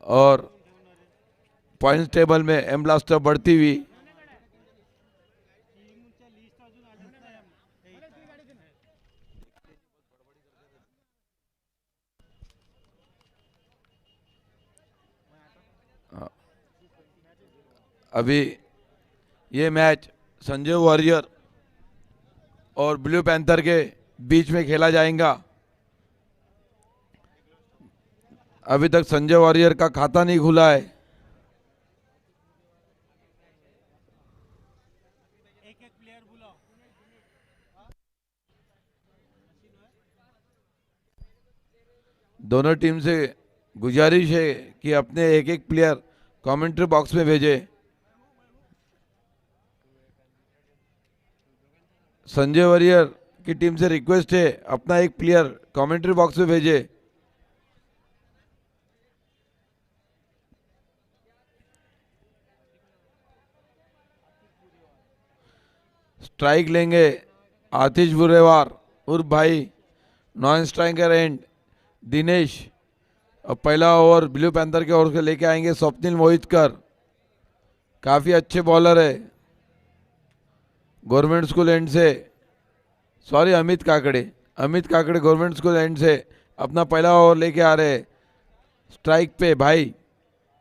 और points table में M blaster बढ़ती हुई। अभी ये मैच संजय वॉरियर और ब्लू पैंथर के बीच में खेला जाएगा। अभी तक संजय वॉरियर का खाता नहीं खुला है। दोनों टीम से गुजारिश है कि अपने एक एक प्लेयर कमेंट्री बॉक्स में भेजे। संजय वॉरियर की टीम से रिक्वेस्ट है अपना एक प्लेयर कमेंट्री बॉक्स में भेजे। स्ट्राइक लेंगे आतिश बुरेवार उर्फ भाई, नॉन स्ट्राइकर एंड दिनेश। अब पहला ओवर ब्लू पैंथर के ओर से लेके आएंगे स्वप्निल मोहितकर, काफी अच्छे बॉलर है। गवर्नमेंट स्कूल एंड से, sorry Amit Kakade, Amit Kakade government school end से अपना पहला ओवर लेके आ रहे। स्ट्राइक पे भाई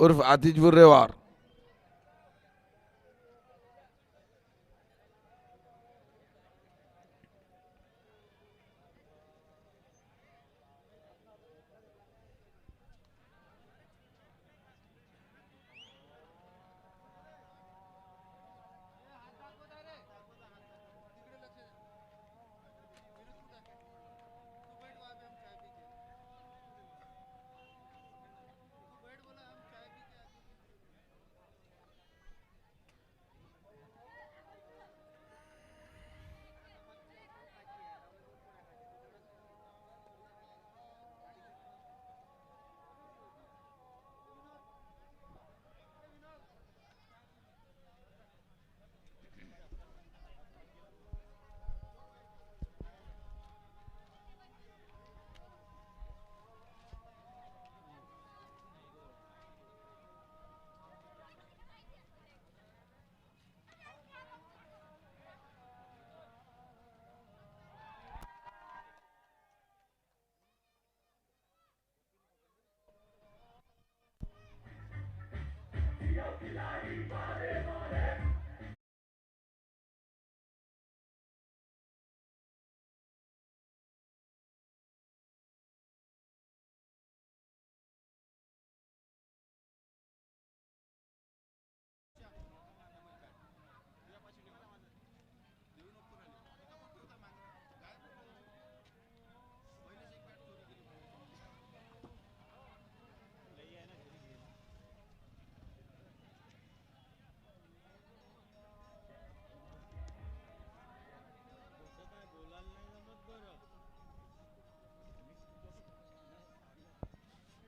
उर्फ आतिश बुर्रेवार।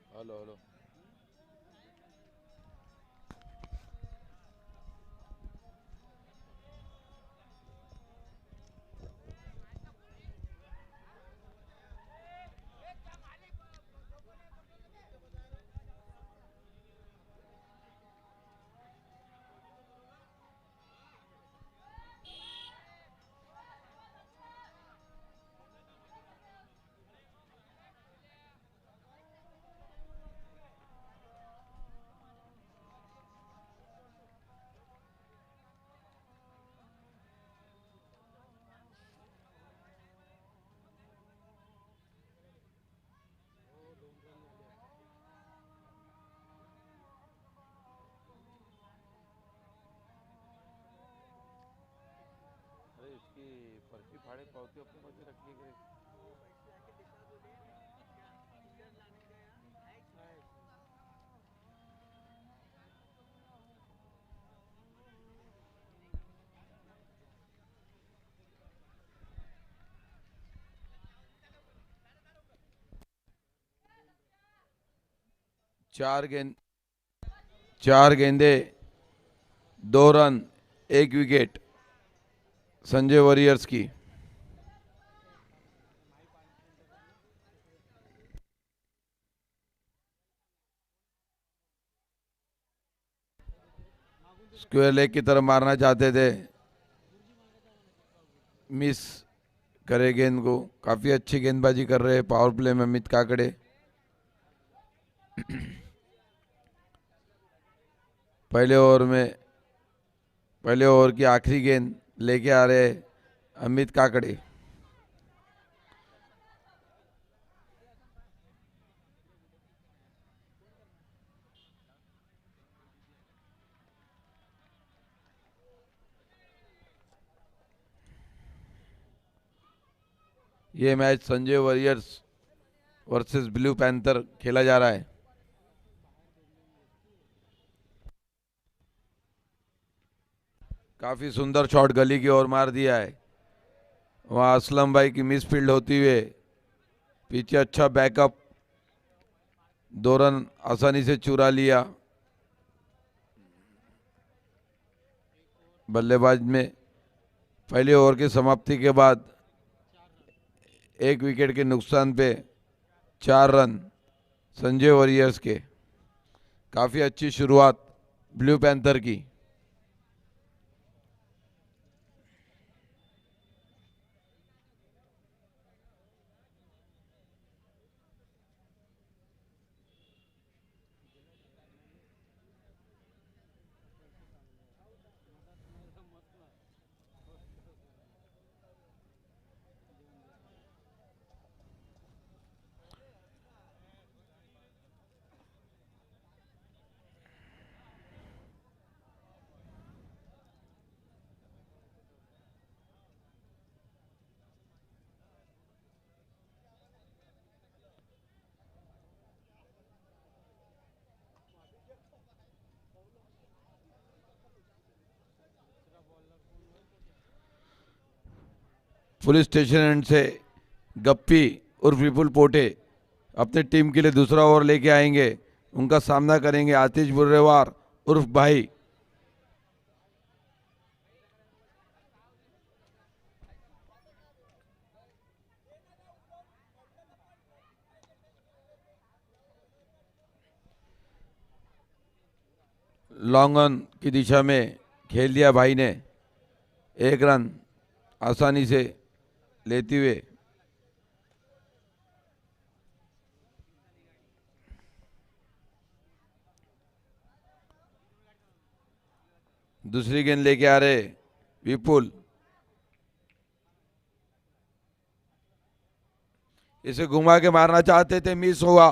Hello hello. अरे इसकी पर्ची फाड़े पावती अपने पास ही रखी गई। 4 गेंद, 4 गेंदे, 2 रन, 1 विकेट संजय वॉरियर्स की। स्क्वायर लेग की तरफ मारना चाहते थे, मिस करे गेंद को। काफी अच्छी गेंदबाजी कर रहे हैं पावर प्ले में अमित काकड़े। पहले ओवर की आखिरी गेंद लेके आ रहे अमित काकड़े। ये match Sanjay warriors versus blue panther खेला जा रहा है। काफी सुंदर शॉट गली की ओर मार दिया है, वहां असलम भाई की मिस फील्ड होती हुए पीछे अच्छा बैकअप, 2 रन आसानी से चुरा लिया। बल्लेबाज में पहले ओवर की समाप्ति के बाद 1 विकेट के नुकसान पे 4 रन संजय वॉरियर्स के। काफी अच्छी शुरुआत ब्लू पैंथर की। पुलिस स्टेशन एंड से गप्पी उर्फ विपुल पोटे अपने टीम के लिए दूसरा ओवर लेके आएंगे। उनका सामना करेंगे आतिश बुर्रेवार उर्फ भाई। लॉन्ग ऑन की दिशा में खेल दिया भाई ने, 1 रन आसानी से लेते हुए। दूसरी गेंद लेके आ रहे विपुल, इसे घुमा के मारना चाहते थे, मिस हुआ।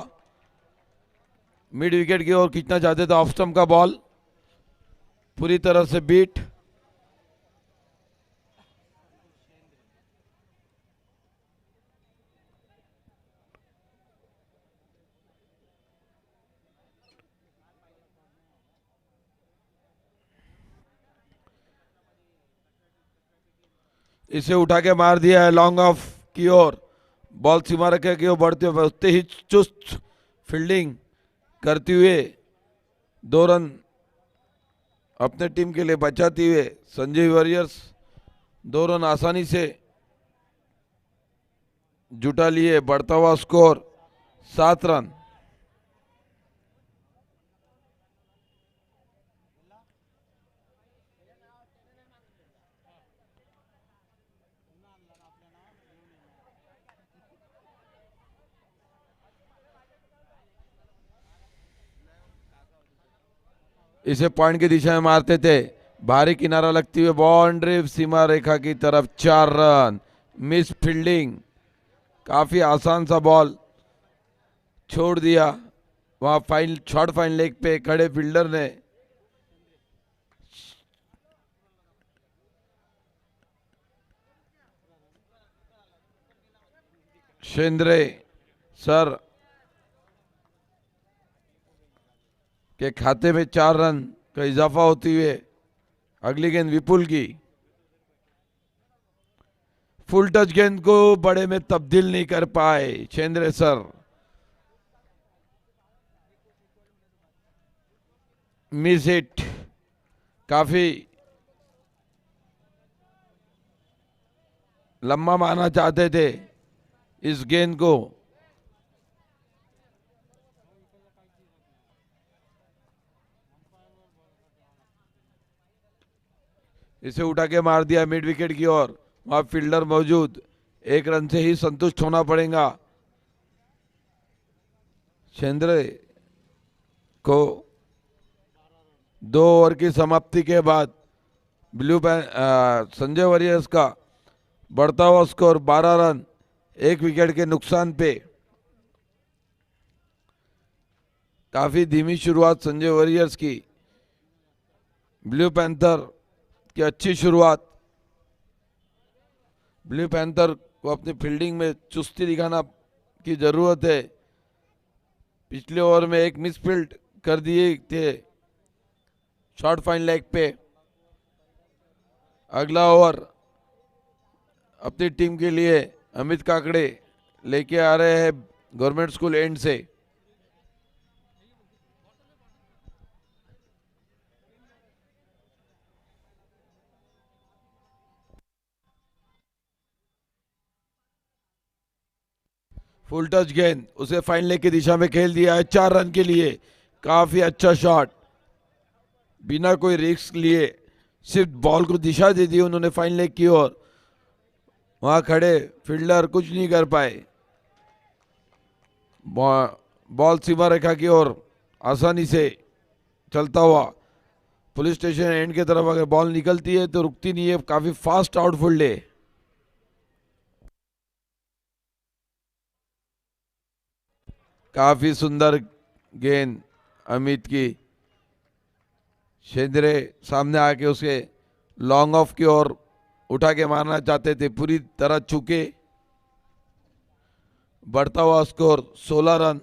मिड विकेट की ओर खींचना चाहते थे, ऑफ स्टंप का बॉल पूरी तरह से बीट। इसे उठा के मार दिया है लॉन्ग ऑफ की ओर। बॉल सीमा रखे की ओर बढ़ते हुए उतने ही चुस्त फील्डिंग करते हुए 2 रन अपने टीम के लिए बचाते हुए संजय वॉरियर्स 2 रन आसानी से जुटा लिए। बढ़ता हुआ स्कोर 7 रन। इसे पॉइंट की दिशा में मारते थे, भारी किनारा लगती हुई बाउंड्री सीमा रेखा की तरफ 4 रन। मिस फील्डिंग, काफी आसान सा बॉल छोड़ दिया वहां फाइन शॉर्ट फाइन लेग पे खड़े फील्डर ने। शेंद्रे सर के खाते में 4 रन का इजाफा होते हुए अगली गेंद विपुल की। फुल टच गेंद को बड़े में तब्दील नहीं कर पाए शेंद्रे सर। मिस हिट, काफी लंबा मारना चाहते थे इस गेंद को। इसे उठा के मार दिया मिड विकेट की ओर, वहां फील्डर मौजूद, 1 रन से ही संतुष्ट होना पड़ेगा शेंद्रे को। 2 ओवर की समाप्ति के बाद संजय वॉरियर्स का बढ़ता हुआ स्कोर 12 रन 1 विकेट के नुकसान पे। काफी धीमी शुरुआत संजय वॉरियर्स की, ब्लू पैंथर की अच्छी शुरुआत। ब्लू पैंथर को अपनी फील्डिंग में चुस्ती दिखाना की जरूरत है। पिछले ओवर में एक मिस फील्ड कर दिए थे शॉर्ट फाइन लेग पे। अगला ओवर अपनी टीम के लिए अमित काकड़े लेके आ रहे हैं गवर्नमेंट स्कूल एंड से। फुल टच गेंद उसे फाइन लेग की दिशा में खेल दिया है 4 रन के लिए। काफी अच्छा शॉट, बिना कोई रिस्क लिए सिर्फ बॉल को दिशा दे दी उन्होंने फाइन लेग की ओर। वहां खड़े फील्डर कुछ नहीं कर पाए। बॉल सीमा रेखा की ओर आसानी से चलता हुआ पुलिस स्टेशन एंड की तरफ अगर बॉल निकलती है तो रुकती नहीं है, काफी फास्ट आउटफील्ड है। काफी सुंदर गेंद अमित की, शेंद्रे सामने आके उसे लॉन्ग ऑफ की ओर उठा के मारना चाहते थे, पूरी तरह चूके। बढ़ता हुआ score 16 run.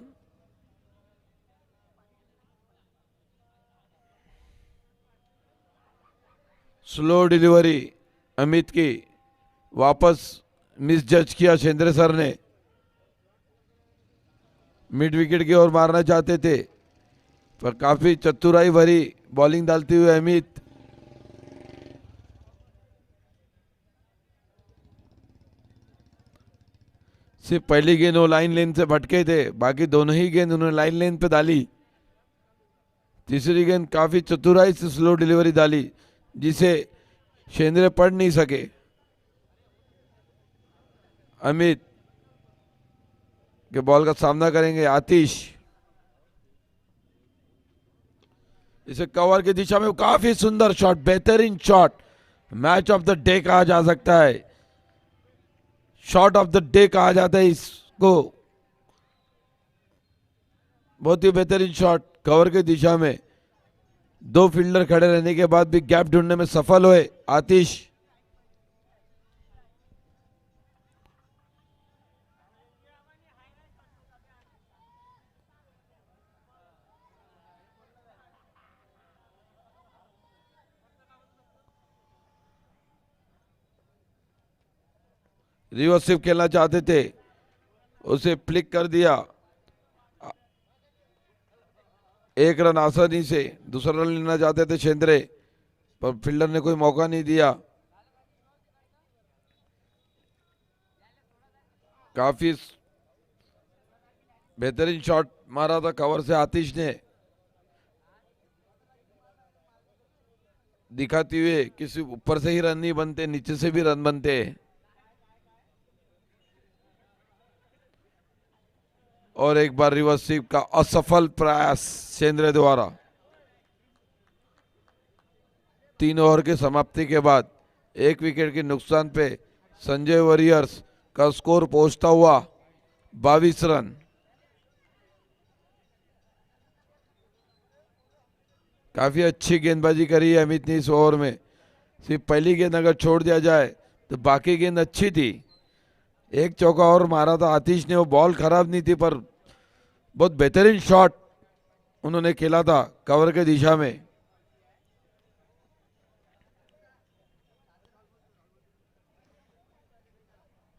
Slow delivery Amit की, वापस मिस जज किया शेंद्रे सर ने। मिड विकेट की ओर मारना चाहते थे पर काफी चतुराई भरी बॉलिंग डालते हुए अमित। सिर्फ पहली गेंद वो लाइन लेन से भटके थे, बाकी दोनों ही गेंद उन्होंने लाइन लेन पे डाली। तीसरी गेंद काफी चतुराई से स्लो डिलीवरी डाली जिसे शेंद्रे पढ़ नहीं सके। अमित के बॉल का सामना करेंगे आतिश। इसे कवर की दिशा में काफी सुंदर शॉट, बेहतरीन shot, match of the day कहा जा सकता है, शॉट ऑफ द डे कहा जाता है इसको। बहुत ही बेहतरीन शॉट, कवर की दिशा में 2 फील्डर खड़े रहने के बाद भी गैप ढूंढने में सफल हुए आतिश। रिवर्स स्विप खेलना चाहते थे, उसे फ्लिक कर दिया। 1 रन आसानी से, दूसरा रन लेना चाहते थे शेंद्रे पर फील्डर ने कोई मौका नहीं दिया। काफी बेहतरीन शॉट मारा था कवर से आतिश ने, दिखाते हुए किसी ऊपर से ही रन नहीं बनते, नीचे से भी रन बनते हैं। और एक बार रिवर्स स्वीप का असफल प्रयास शेंद्रे द्वारा। 3 ओवर की समाप्ति के बाद 1 विकेट के नुकसान पे संजय वॉरियर्स का स्कोर पहुंचता हुआ 22 रन। काफी अच्छी गेंदबाजी करी है अमित ने इस ओवर में। सिर्फ पहली गेंद अगर छोड़ दिया जाए तो बाकी गेंद अच्छी थी। 1 चौका और मारा था आतिश ने, वो बॉल खराब नहीं थी पर बहुत बेहतरीन शॉट उन्होंने खेला था कवर के दिशा में।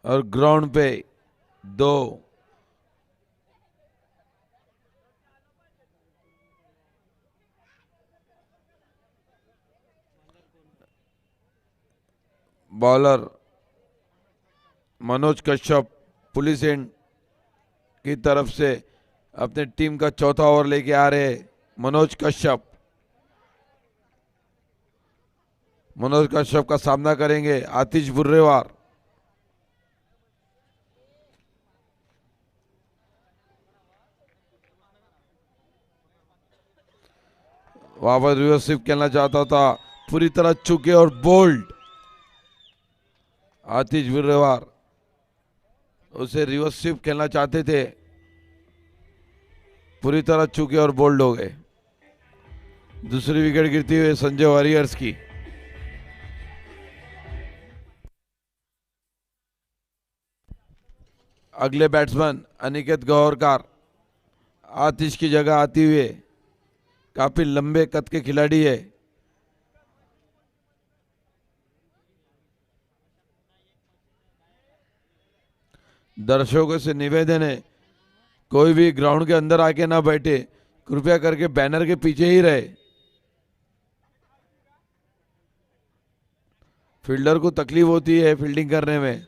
और ग्राउंड पे 2 bowler Manoj Kashyap police and की तरफ से अपने टीम का चौथा ओवर लेके आ रहे हैं मनोज कश्यप। मनोज कश्यप का सामना करेंगे आतिश बुर्रेवार। वापस रिवर्स स्विप खेलना चाहता था, पूरी तरह चुके और बोल्ड। आतिश बुर्रेवार उसे रिवर्स स्विप खेलना चाहते थे, पूरी तरह चुके और बोल्ड हो गए। दूसरी विकेट गिरती हुई संजय वॉरियर्स की। अगले बैट्समैन अनिकेत गौरकार आतिश की जगह आते हुए, काफी लंबे कद के खिलाड़ी है। दर्शकों से निवेदन है, कोई भी ग्राउंड के अंदर आके ना बैठे, कृपया करके बैनर के पीछे ही रहे। फील्डर को तकलीफ होती है फील्डिंग करने में।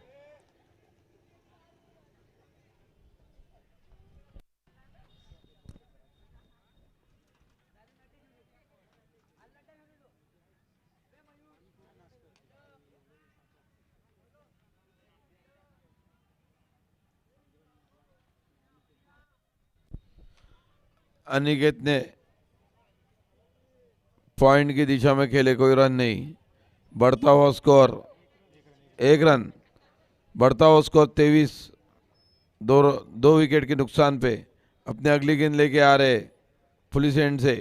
अनिकेत ने पॉइंट की दिशा में खेले, कोई रन नहीं। बढ़ता हुआ स्कोर 1 रन। बढ़ता हुआ स्कोर 23। दो विकेट के नुकसान पे अपने अगली गेंद लेके आ रहे पुलिस एंड से।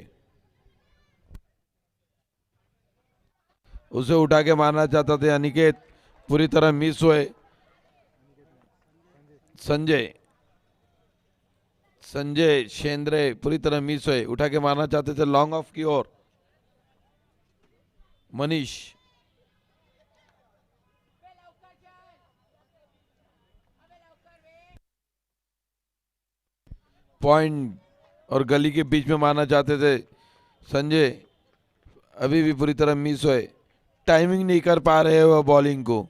उसे उठा के मारना चाहता थे अनिकेत, पूरी तरह मिस हुए। संजय संजय शेंद्रे पूरी तरह मिस हुए, उठा के मारना चाहते थे लॉन्ग ऑफ की ओर। मनीष पॉइंट और गली के बीच में मारना चाहते थे संजय, अभी भी पूरी तरह मिस हुए। टाइमिंग नहीं कर पा रहे वह बॉलिंग को,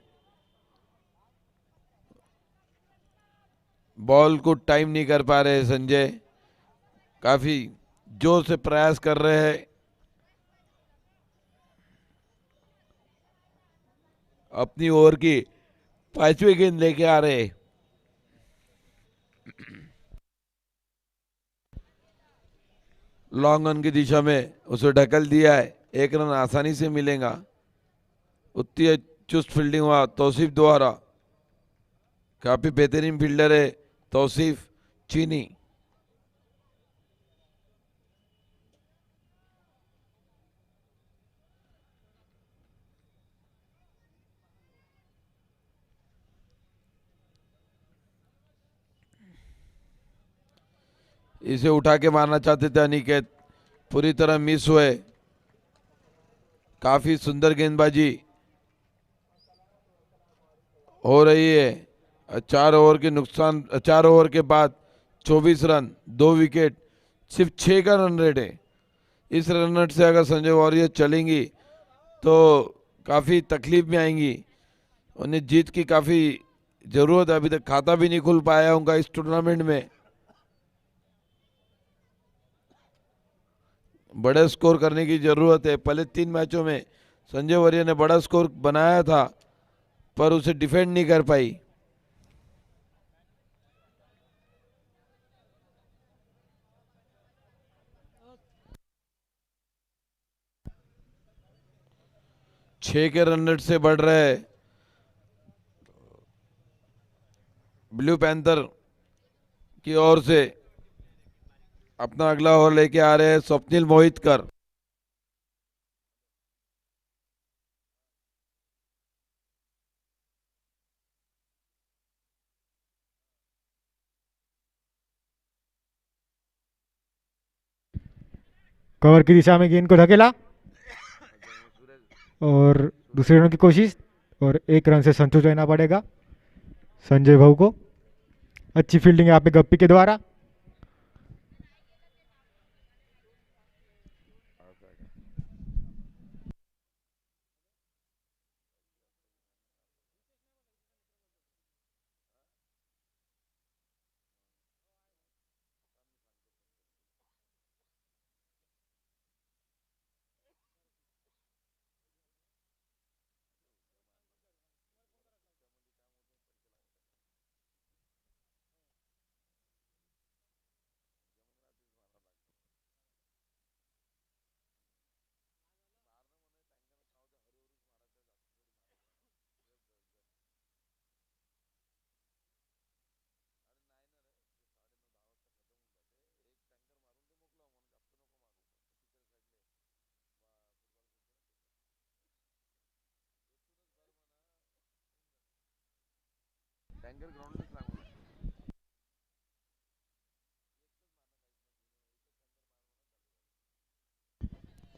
बॉल को टाइम नहीं कर पा रहे संजय। काफी जोर से प्रयास कर रहे हैं, अपनी ओवर की 5वीं गेंद लेके आ रहे। लॉन्ग रन की दिशा में उसे ढकल दिया है, 1 रन आसानी से मिलेगा। उतनी चुस्त फील्डिंग हुआ तौसीफ द्वारा, काफी बेहतरीन फील्डर है तौसीफ चीनी। इसे उठा के मारना चाहते थे अनिकेत, पूरी तरह मिस हुए। काफी सुंदर गेंदबाजी हो रही है। 4 ओवर के बाद 24 रन, 2 विकेट, सिर्फ 6 का रन रेट है। इस रन रेट से अगर संजय वॉरियर चलेंगी तो काफी तकलीफ में आएंगी। उन्हें जीत की काफी जरूरत है, अभी तक खाता भी नहीं खुल पाया उनका इस टूर्नामेंट में। बड़े स्कोर करने की जरूरत है। पहले 3 मैचों में संजय वॉरियर ने बड़ा स्कोर बनाया था, पर उसे डिफेंड नहीं कर पाई। छह के रन रेट से बढ़ रहे ब्लू पैंथर की ओर से। अपना अगला ओवर लेके आ रहे हैं स्वप्निल मोहितकर। कवर की दिशा में गेंद को धकेला और दूसरे रन की कोशिश, और 1 रन से संतुष्ट रहना पड़ेगा संजय भाऊ को। अच्छी फील्डिंग यहाँ पे गप्पी के द्वारा।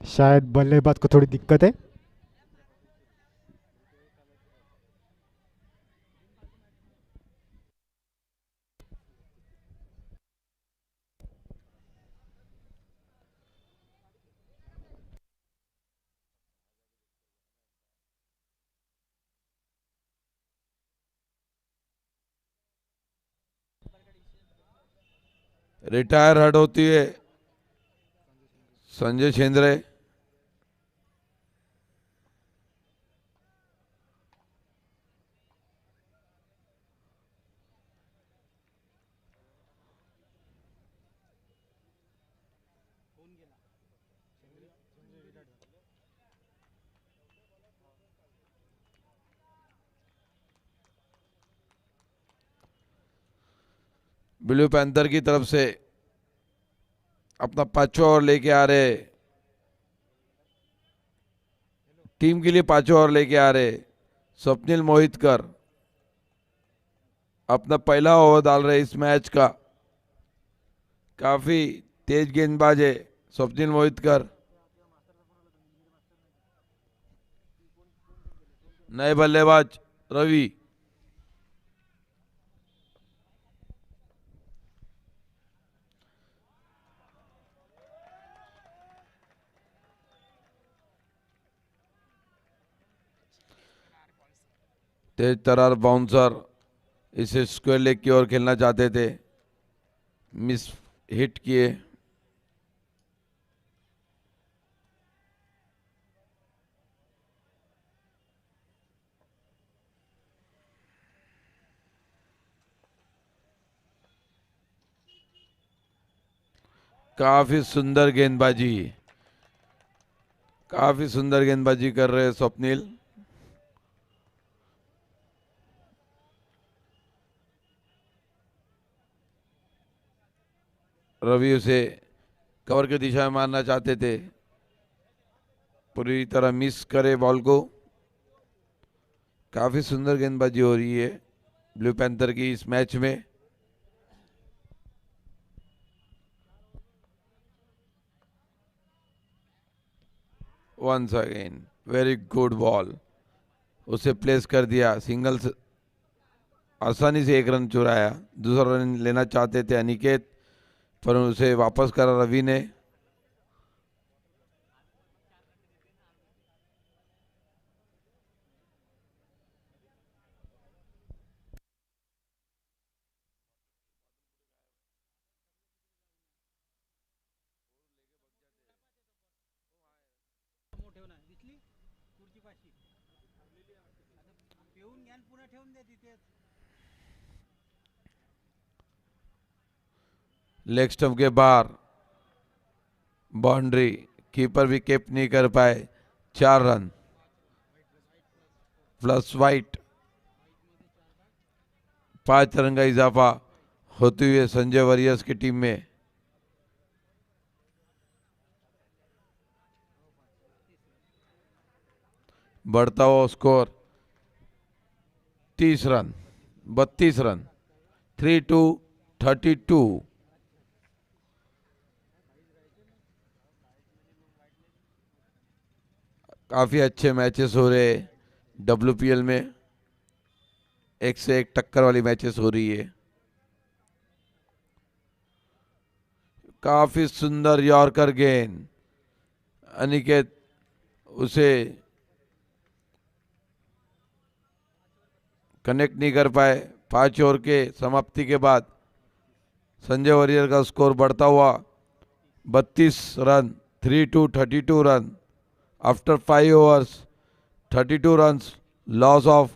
शायद बल्लेबाज को थोड़ी दिक्कत है। रिटायर हट होती है संजय छेंद्रे। ब्लू पैंथर की तरफ से अपना 5वां ओवर लेके आ रहे, टीम के लिए 5वां ओवर लेके आ रहे स्वप्निल मोहितकर। अपना पहला ओवर डाल रहे इस मैच का। काफी तेज गेंदबाज है स्वप्निल मोहितकर। नए बल्लेबाज रवि। तेज तरार बाउंसर, इसे स्क्वायर लेग की ओर खेलना चाहते थे, मिस हिट किए। काफी सुंदर गेंदबाजी, काफी सुंदर गेंदबाजी कर रहे हैं स्वप्निल। रवि उसे कवर की दिशा में मारना चाहते थे, पूरी तरह मिस करे बॉल को। काफी सुंदर गेंदबाजी हो रही है ब्लू पैंथर की इस मैच में। Once again very good ball, उसे प्लेस कर दिया सिंगल से, आसानी से एक रन चुराया। दूसरा रन लेना चाहते थे अनिकेत, पर उसे वापस करा रवि ने। लेग स्टंप के बाहर बाउंड्री, कीपर भी केप नहीं कर पाए। 4 रन प्लस वाइट, 5 रन का इजाफा होते हुए संजय वॉरियर्स की टीम में। बढ़ता हुआ स्कोर 30 रन, 32 रन, 3-2-32। काफी अच्छे मैचेस हो रहे WPL में, एक से एक टक्कर वाली मैचेस हो रही है। काफी सुंदर यॉर्कर गेंद, अनिकेत उसे कनेक्ट नहीं कर पाए। 5 ओवर के समाप्ति के बाद संजय वॉरियर का स्कोर बढ़ता हुआ 32 run, 3-2-32 run. After 5 overs, 32 runs, loss of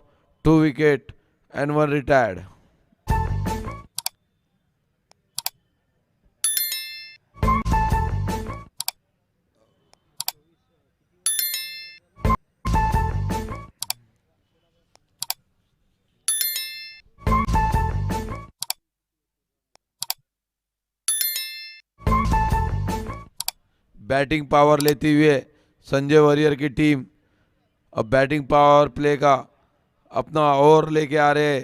2 wicket and 1 retired. Batting power लेते हुए संजय वॉरियर की टीम अब बैटिंग पावर प्ले का अपना ओवर लेके आ रहे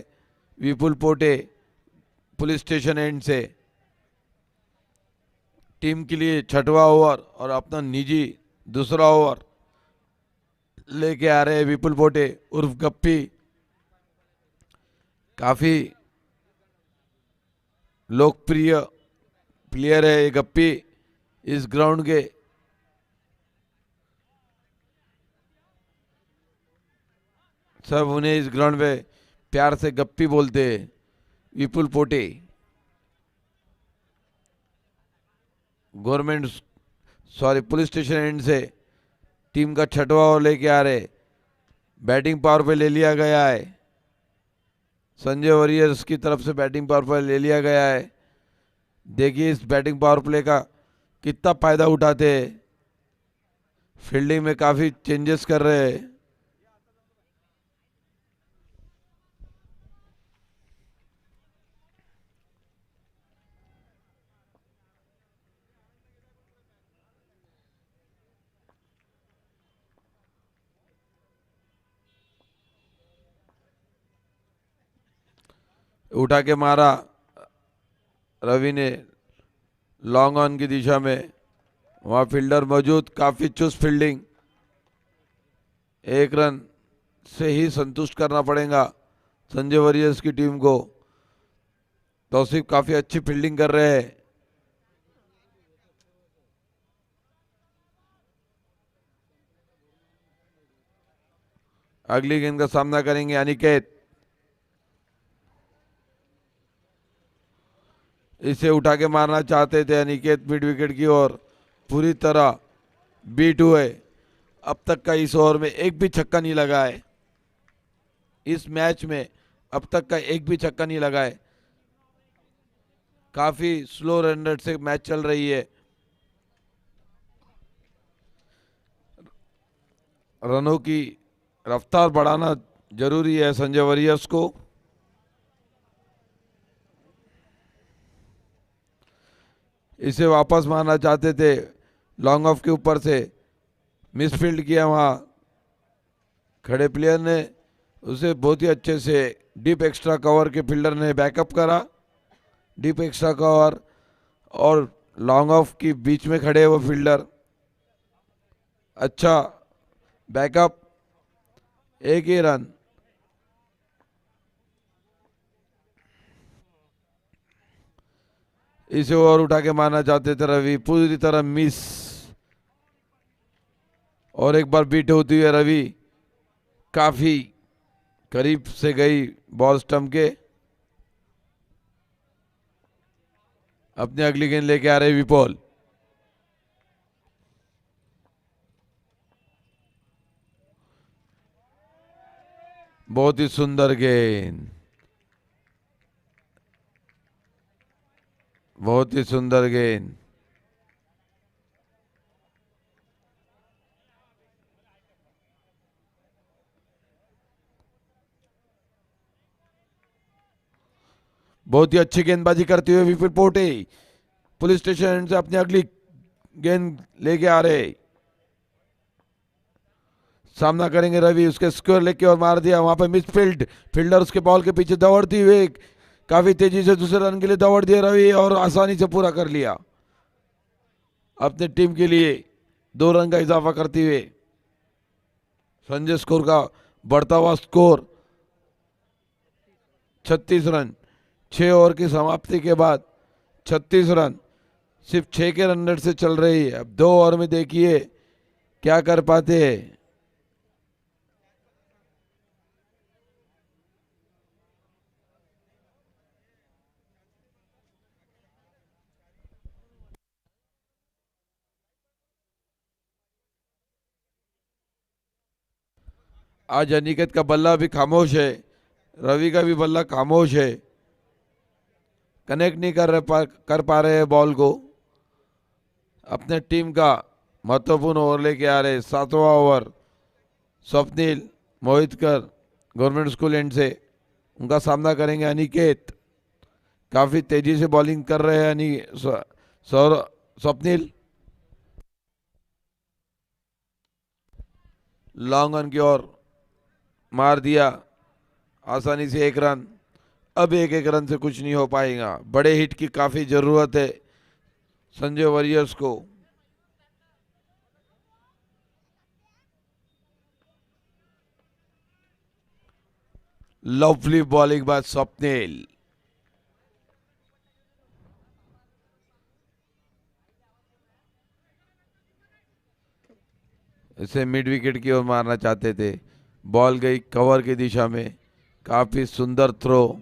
विपुल पोटे पुलिस स्टेशन एंड से टीम के लिए छठवां ओवर और अपना निजी दूसरा ओवर लेके आ रहे हैं विपुल पोटे उर्फ गप्पी। काफी लोकप्रिय प्लेयर है ये गप्पी इस ग्राउंड के। सब उन्हें इस ग्राउंड पे प्यार से गप्पी बोलते हैं। विपुल पोटे गवर्नमेंट पुलिस स्टेशन एंड से टीम का छठवां ओवर लेके आ रहे। बैटिंग पावर पे ले लिया गया है, संजय वॉरियर्स की तरफ से बैटिंग पावर पे ले लिया गया है। देखिए इस बैटिंग पावर प्ले का कितना फायदा उठाते हैं। फील्डिंग में काफी चेंजेस कर रहे हैं। उठा के मारा रवि ने लॉन्ग ऑन की दिशा में, वहां फील्डर मौजूद, काफी चुस्त फील्डिंग। एक रन से ही संतुष्ट करना पड़ेगा संजय वॉरियर्स की टीम को। तौसीफ काफी अच्छी फील्डिंग कर रहे हैं। अगली गेंद का सामना करेंगे अनिकेत। इसे उठा के मारना चाहते थे अनिकेत मिड विकेट की ओर, पूरी तरह बीट हुए। अब तक का इस ओवर में एक भी छक्का नहीं लगा है। इस मैच में अब तक का एक भी छक्का नहीं लगा है। काफी स्लो रन रेट से मैच चल रही है। रनों की रफ्तार बढ़ाना जरूरी है संजय वॉरियर्स को। इसे वापस मारना चाहते थे, लॉन्ग ऑफ के ऊपर से मिसफील्ड किया। वहां खड़े प्लेयर ने उसे बहुत ही अच्छे से डीप एक्स्ट्रा कवर के फील्डर ने बैकअप करा। डीप एक्स्ट्रा कवर और लॉन्ग ऑफ की बीच में खड़े वो फील्डर, अच्छा बैकअप, एक ही रन। इसे और उठा के मारना चाहते थे रवि, पूरी तरह मिस। और एक बार बीट होती हुई रवि काफी करीब से गई बॉल स्टंप के। अपनी अगली गेंद लेके आ रहे विपुल। बहुत ही सुंदर गेंद, बहुत ही सुंदर गेंद। बहुत ही अच्छी गेंदबाजी करते हुए विपुल पोटे पुलिस स्टेशन से अपनी अगली गेंद लेके आ रहे। सामना करेंगे रवि, उसके स्क्वायर लेके और मार दिया वहां पे मिसफील्ड। फील्डर उसके बॉल के पीछे दौड़ती हुए काफी तेजी से दूसरे रन के लिए दौड़ दिया रवि और आसानी से पूरा कर लिया। अपने टीम के लिए 2 रन का इजाफा करते हुए संजय स्कोर का बढ़ता हुआ स्कोर 36 रन। 6 ओवर की समाप्ति के बाद 36 रन सिर्फ 6 के रन रेट से चल रही है। अब 2 ओवर में देखिए क्या कर पाते हैं। आज अनिकेत का बल्ला भी खामोश है, रवि का भी बल्ला खामोश है। कनेक्ट नहीं कर पा रहे हैं बॉल को। अपने टीम का महत्वपूर्ण ओवर लेके आ रहे 7वां over. Swapnil Mohitkar government school end से, उनका सामना करेंगे अनिकेत। काफी तेजी से बॉलिंग कर रहे हैं स्वप्निल। लॉन्ग ऑन की ओर मार दिया आसानी से 1 रन। अब एक एक रन से कुछ नहीं हो पाएगा, बड़े हिट की काफी जरूरत है संजय वॉरियर्स को। Lovely bowling bye Swapnil. इसे मिड विकेट की ओर मारना चाहते थे, बॉल गई कवर की दिशा में, काफी सुंदर थ्रो।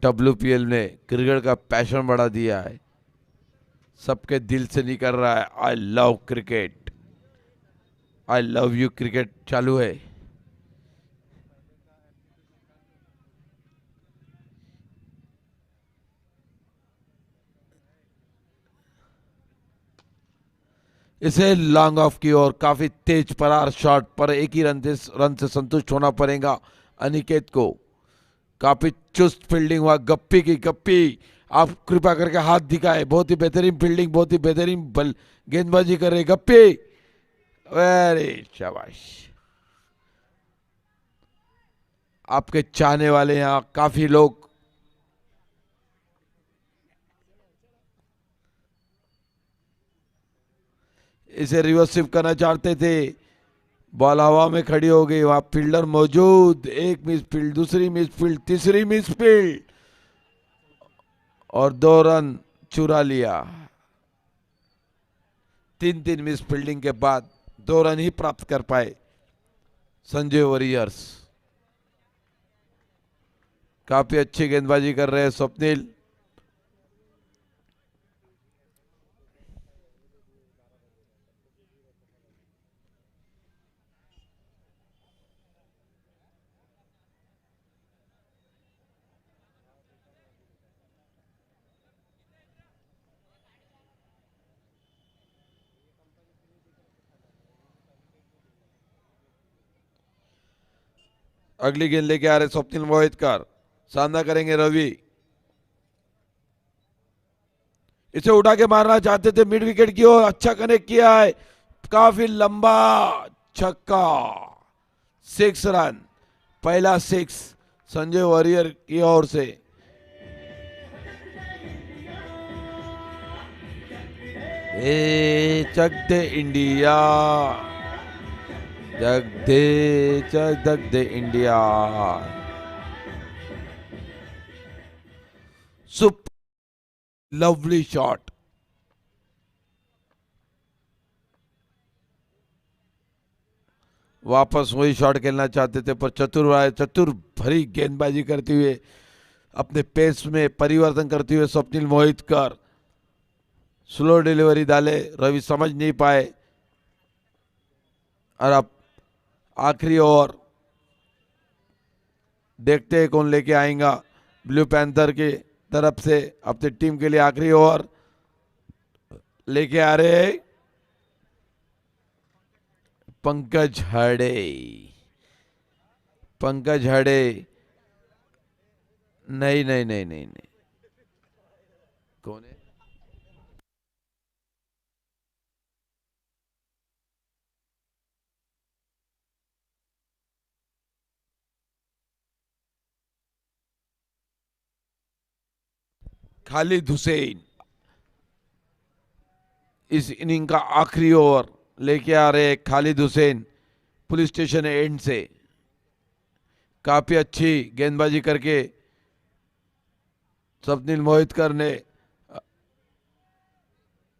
WPL ने क्रिकेट का पैशन बढ़ा दिया है, सबके दिल से निकल रहा है I love cricket, I love you cricket चालू है। इसे लॉन्ग ऑफ की ओर काफी तेज परार शॉट पर एक ही रन से संतुष्ट होना पड़ेगा अनिकेत को। काफी चुस्त फील्डिंग हुआ गप्पी की। गप्पी आप कृपया करके हाथ दिखाए, बहुत ही बेहतरीन फील्डिंग, बहुत ही बेहतरीन बल गेंदबाजी कर रहे गप्पी, वेरी शाबाश। आपके चाहने वाले यहां काफी लोग इसे रिवर्सिव करना चाहते थे, बॉल हवा में खड़ी हो गई, वहां फील्डर मौजूद, एक मिस फील्ड, दूसरी मिस फील्ड, तीसरी मिस फील्ड और 2 रन चुरा लिया। 3 मिस फील्डिंग के बाद 2 रन ही प्राप्त कर पाए संजय वॉरियर्स। काफी अच्छी गेंदबाजी कर रहे हैं स्वप्निल। अगली गेंद लेके आ रहे स्वप्निल मोहितकर, सामना करेंगे रवि। इसे उठा के मारना चाहते थे मिड विकेट की ओर, अच्छा कनेक्ट किया है, काफी लंबा छक्का, 6 रन, पहला 6 संजय वॉरियर की ओर से। चक दे इंडिया, चक दे इंडिया। Super lovely shot. वापस वही शॉट खेलना चाहते थे पर चतुर भरी गेंदबाजी करते हुए, अपने पेस में परिवर्तन करते हुए स्वप्निल मोहितकर स्लो डिलीवरी डाले, रवि समझ नहीं पाए। और अब आखिरी ओवर देखते हैं कौन लेके आएगा ब्लू पैंथर की तरफ से अपनी टीम के लिए। आखिरी ओवर लेके आ रहे हैं पंकज हड़े। पंकज हड़े, नहीं नहीं नहीं नहीं नहीं, कौन है? खालिद हुसैन। इस इनिंग का आखिरी ओवर लेके आ रहे हैं Khalid Hussain police station end से। काफी अच्छी गेंदबाजी करके स्वप्निल मोहितकर ने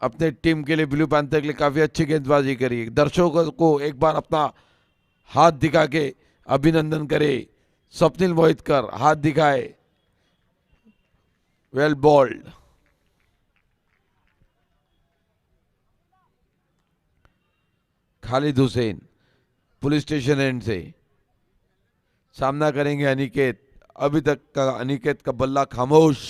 अपने टीम के लिए, ब्लू पैंथर के लिए काफी अच्छी गेंदबाजी करी। दर्शकों को एक बार अपना हाथ दिखा के अभिनंदन करे। स्वप्निल मोहितकर हाथ दिखाए, well bowled. Khalid Hussain police station end से सामना करेंगे अनिकेत। अभी तक का अनिकेत का बल्ला खामोश,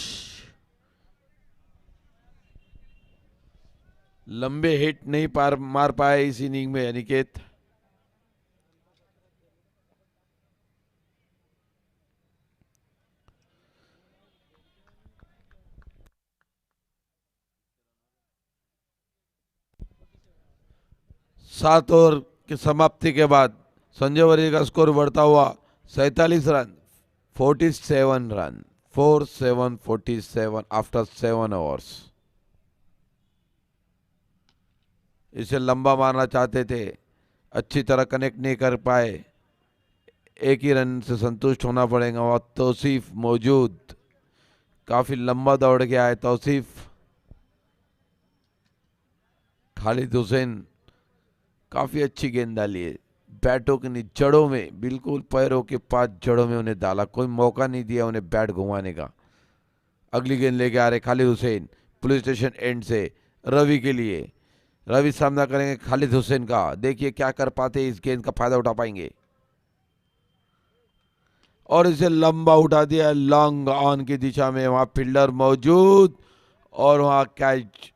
लंबे हिट नहीं मार पाए इस इनिंग में अनिकेत। सात ओवर की समाप्ति के बाद संजय वरियर का स्कोर बढ़ता हुआ 47 रन, 47 रन, 47 आफ्टर 7 ओवर्स। इसे लंबा मारना चाहते थे, अच्छी तरह कनेक्ट नहीं कर पाए, एक ही रन से संतुष्ट होना पड़ेगा। और तौसीफ मौजूद, काफी लंबा दौड़ के आए तौसीफ। खालिद हुसैन काफी अच्छी गेंद डाली है, बैटों के जड़ों में, बिल्कुल पैरों के पास जड़ों में उन्हें डाला, कोई मौका नहीं दिया उन्हें बैट घुमाने का। अगली गेंद लेके आ रहे Khalid Hussain police station end से रवि के लिए। रवि सामना करेंगे खालिद हुसैन का, देखिए क्या कर पाते, इस गेंद का फायदा उठा पाएंगे। और इसे लंबा उठा दिया लॉन्ग ऑन की दिशा में, वहां फील्डर मौजूद और वहां कैच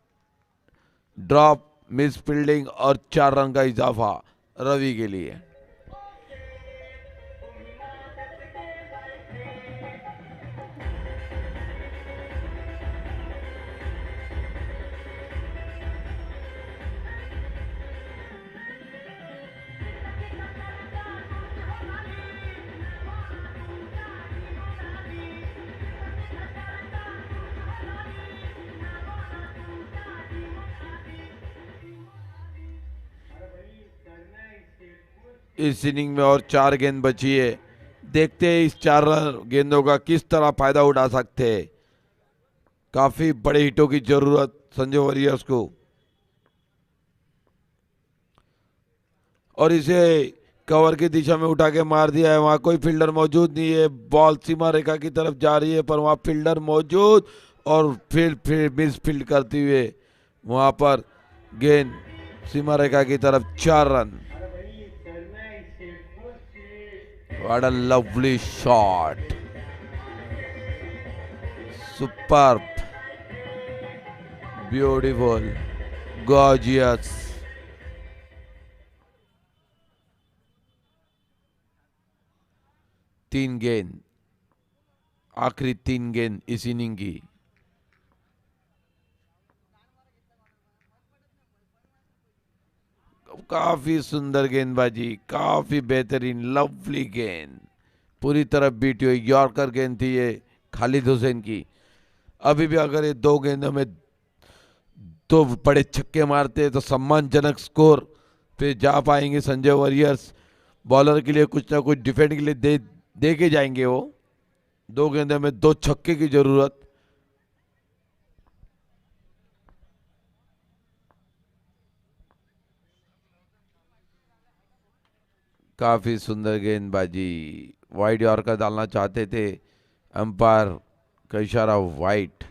ड्रॉप, मिस फील्डिंग और 4 रन का इजाफा रवि के लिए। इस इनिंग में और 4 गेंद बची है, देखते हैं इस 4 गेंदों का किस तरह फायदा उठा सकते हैं। काफी बड़े हिटों की जरूरत संजय वॉरियर्स को। और इसे कवर की दिशा में उठा के मार दिया है, वहां कोई फील्डर मौजूद नहीं है, बॉल सीमा रेखा की तरफ जा रही है पर वहां फील्डर मौजूद और फिर मिस फील्ड करते हुए वहां पर गेंद सीमा रेखा की तरफ, 4 run. What a lovely shot. Superb. Beautiful. Gorgeous. तीन गेंद, आखिरी 3 गेंद इस इनिंग की। काफी सुंदर गेंदबाजी, काफी बेहतरीन लवली गेंद, पूरी तरह बीटी हुई यॉर्कर गेंद थी ये खालिद हुसैन की। अभी भी अगर ये 2 गेंदों में 2 बड़े छक्के मारते तो सम्मानजनक स्कोर पे जा पाएंगे संजय वॉरियर्स। बॉलर के लिए कुछ ना कुछ डिफेंड के लिए दे के जाएंगे वो। 2 गेंदों में 2 छक्के की जरूरत। काफी सुंदर गेंदबाजी, वाइड यॉर्कर डालना चाहते थे, अंपायर का इशारा वाइड।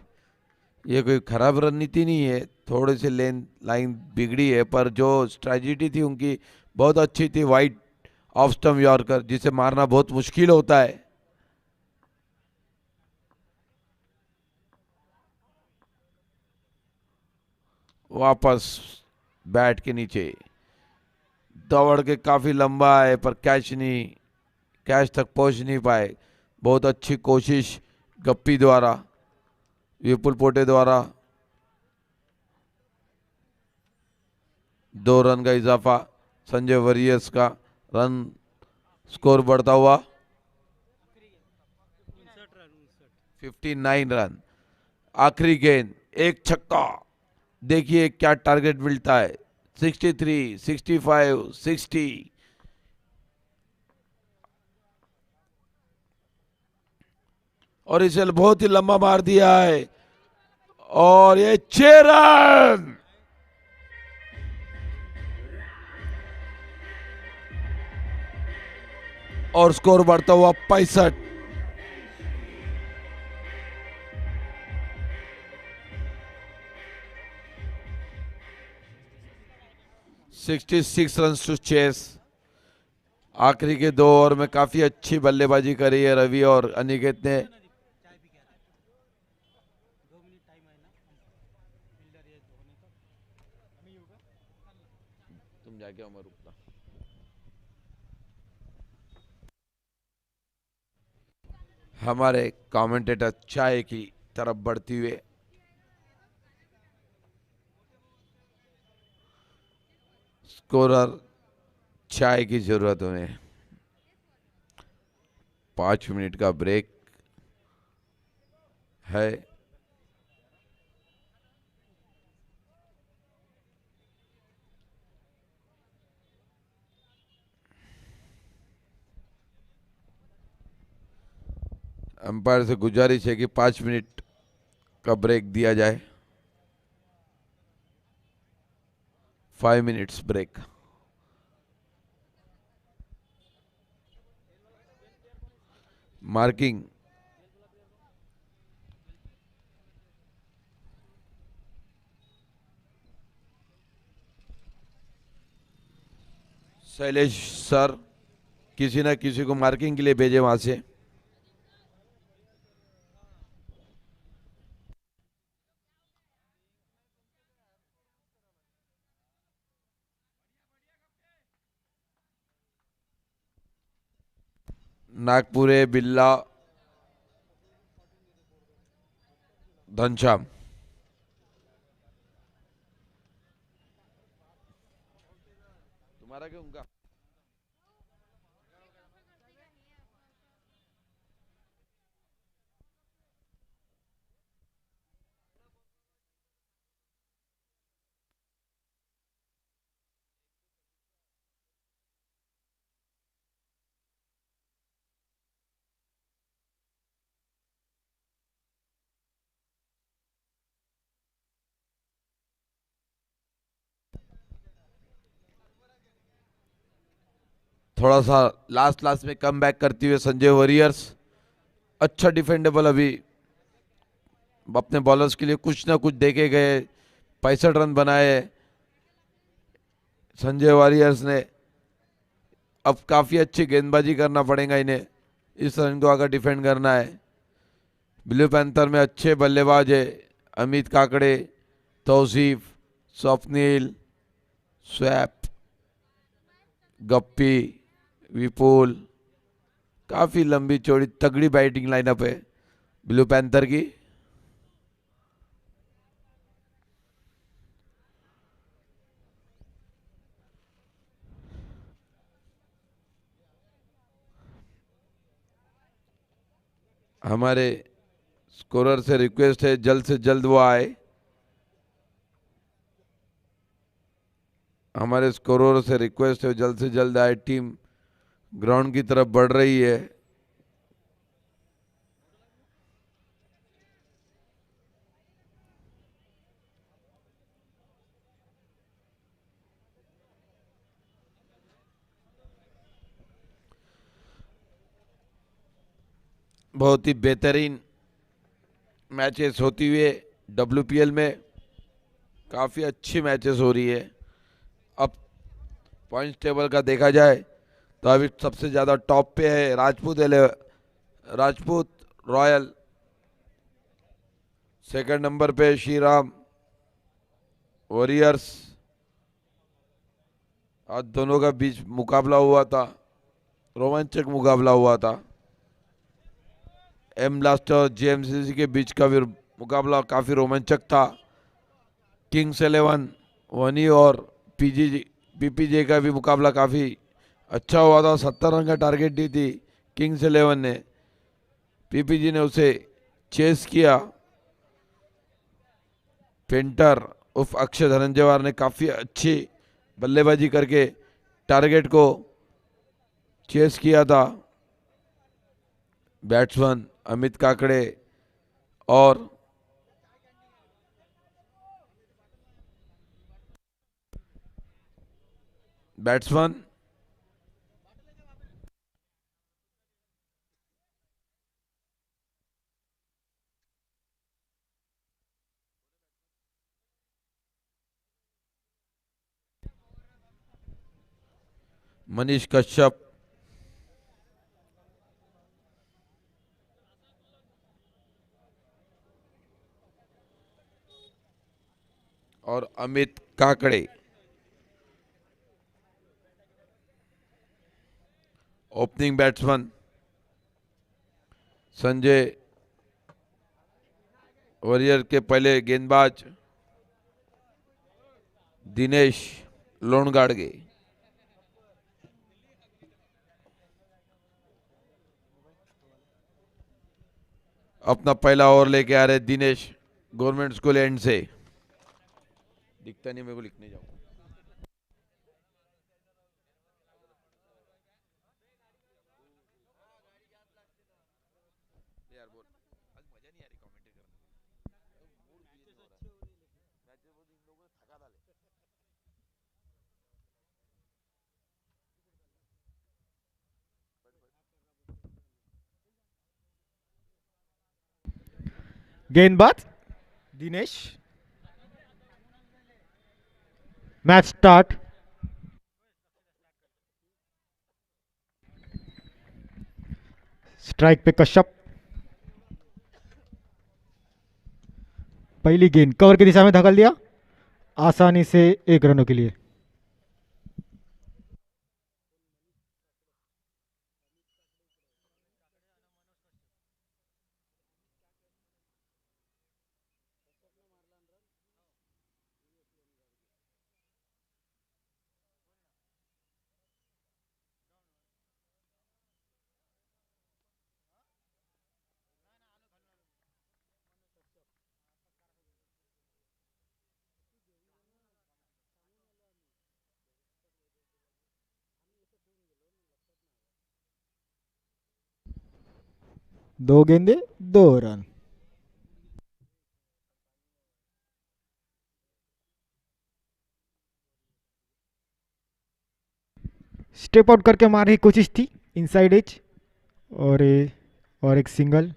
ये कोई खराब रणनीति नहीं है, थोड़े से लाइन बिगड़ी है पर जो स्ट्रेटजी थी उनकी बहुत अच्छी थी। वाइड ऑफ स्टंप यॉर्कर जिसे मारना बहुत मुश्किल होता है। वापस बैट के नीचे दौड़ के काफी लंबा है पर कैच तक पहुंच नहीं पाए। बहुत अच्छी कोशिश गप्पी द्वारा, विपुल पोटे द्वारा। 2 रन का इजाफा संजय वॉरियर्स का, रन स्कोर बढ़ता हुआ 59 रन। आखिरी गेंद, एक छक्का, देखिए क्या टारगेट मिलता है, 63, 65, 60। और इसे बहुत ही लंबा मार दिया है और ये 6 रन। और स्कोर बढ़ता हुआ 65। 66 रन टू चेस। आखिरी के 2 ओवर में काफी अच्छी बल्लेबाजी करी है रवि और अनिकेत ने। तुम जाके उमर रुकना। हमारे कमेंटेटर चाय की तरफ बढ़ती हुए स्कोरर चाय की जरूरत उन्हें। 5 मिनट का ब्रेक है। अंपायर से गुजारिश है कि 5 मिनट का ब्रेक दिया जाए। 5 minutes break. Marking Shailesh sir किसी ना किसी को मार्किंग के लिए भेजे वहां से। नागपुरे बिल्ला घनश्याम। तुम्हारा क्या उनका? थोड़ा सा लास्ट लास्ट में कम बैक करती हुए संजय वॉरियर्स। अच्छा डिफेंडेबल अभी अपने बॉलर्स के लिए कुछ ना कुछ देके गए। 65 रन बनाए संजय वॉरियर्स ने। अब काफी अच्छी गेंदबाजी करना पड़ेगा इन्हें, इस रन को अगर डिफेंड करना है। ब्लू पैंथर में अच्छे बल्लेबाज है। अमित काकड़े, तौसीफ, स्वप्निल, स्वैप, गप्पी, विपुल। काफी लंबी चौड़ी तगड़ी बैटिंग लाइनअप है ब्लू पैंथर की। हमारे स्कोरर से रिक्वेस्ट है जल्द से जल्द वो आए। हमारे स्कोरर से रिक्वेस्ट है जल्द से जल्द आए। टीम ग्राउंड की तरफ बढ़ रही है। बहुत ही बेहतरीन मैचेस होती हुए डब्ल्यूपीएल में काफ़ी अच्छी मैचेस हो रही है। अब पॉइंट्स टेबल का देखा जाए तो अभी सबसे ज़्यादा टॉप पे है राजपूत रॉयल। सेकंड नंबर पे श्री राम वॉरियर्स। आज दोनों का बीच मुकाबला हुआ था, रोमांचक मुकाबला हुआ था। एम ब्लास्ट और जेएमसीसी के बीच का भी मुकाबला काफ़ी रोमांचक था। किंग्स 11 वनी और पीपीजे का भी मुकाबला काफ़ी अच्छा हुआ था। 70 रन का टारगेट दी थी किंग्स 11 ने। पीपीजी ने उसे चेस किया। पेंटर उफ अक्षय धनंजयवार ने काफ़ी अच्छी बल्लेबाजी करके टारगेट को चेस किया था। बैट्समैन अमित काकड़े और बैट्समैन मनीष कश्यप और Amit Kakade. Opening batsman Sanjay warrior के पहले गेंदबाज दिनेश लोणगाड़गे। अपना पहला ओवर लेके आ रहे दिनेश गवर्नमेंट स्कूल एंड से। दिखता नहीं मेरे को, लिखने जाऊँ। यार बोल, आज मजा नहीं आ रही कमेंट्री करने में। मूड भी नहीं हो रहा। मैच में इन लोगों ने थका डाले। गेंदबाज दिनेश, मैच स्टार्ट। स्ट्राइक पे कश्यप, पहली गेंद कवर की दिशा में धकल दिया, आसानी से 1 रनों के लिए। दो गेंदे, 2 रन। स्टेप आउट करके मारने की कोशिश थी, इनसाइड एज, और और एक सिंगल।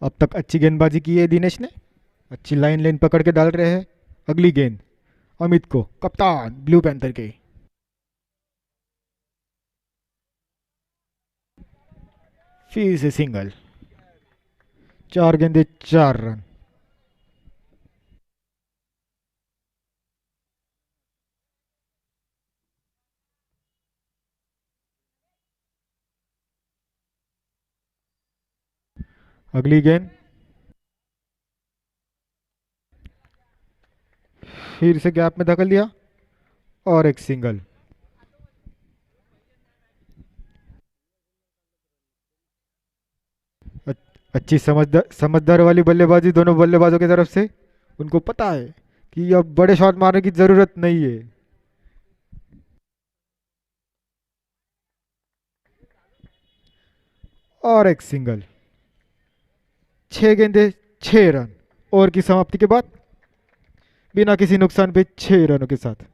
अब तक अच्छी गेंदबाजी की है दिनेश ने, अच्छी लाइन लेन पकड़ के डाल रहे हैं। अगली गेंद अमित को, कप्तान ब्लू पैंथर के। फिर से सिंगल, 4 गेंदे 4 रन। अगली गेंद फिर से गैप में धकल दिया, और एक सिंगल। अच्छी समझदार वाली बल्लेबाजी दोनों बल्लेबाजों की तरफ से। उनको पता है कि अब बड़े शॉट मारने की जरूरत नहीं है। और एक सिंगल, 6 गेंदे 6 रन। ओवर की समाप्ति के बाद बिना किसी नुकसान पे 6 रनों के साथ।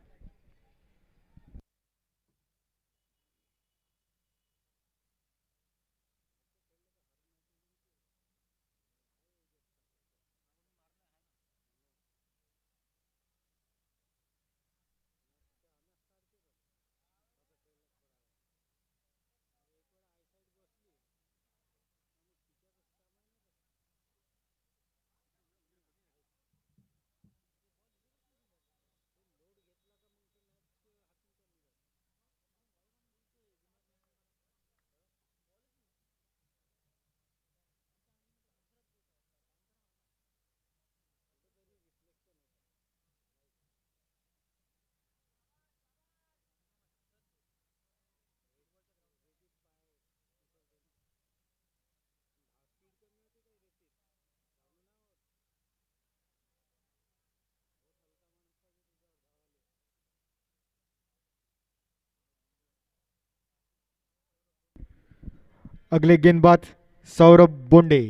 अगले गेंदबाज सौरभ बोंडे,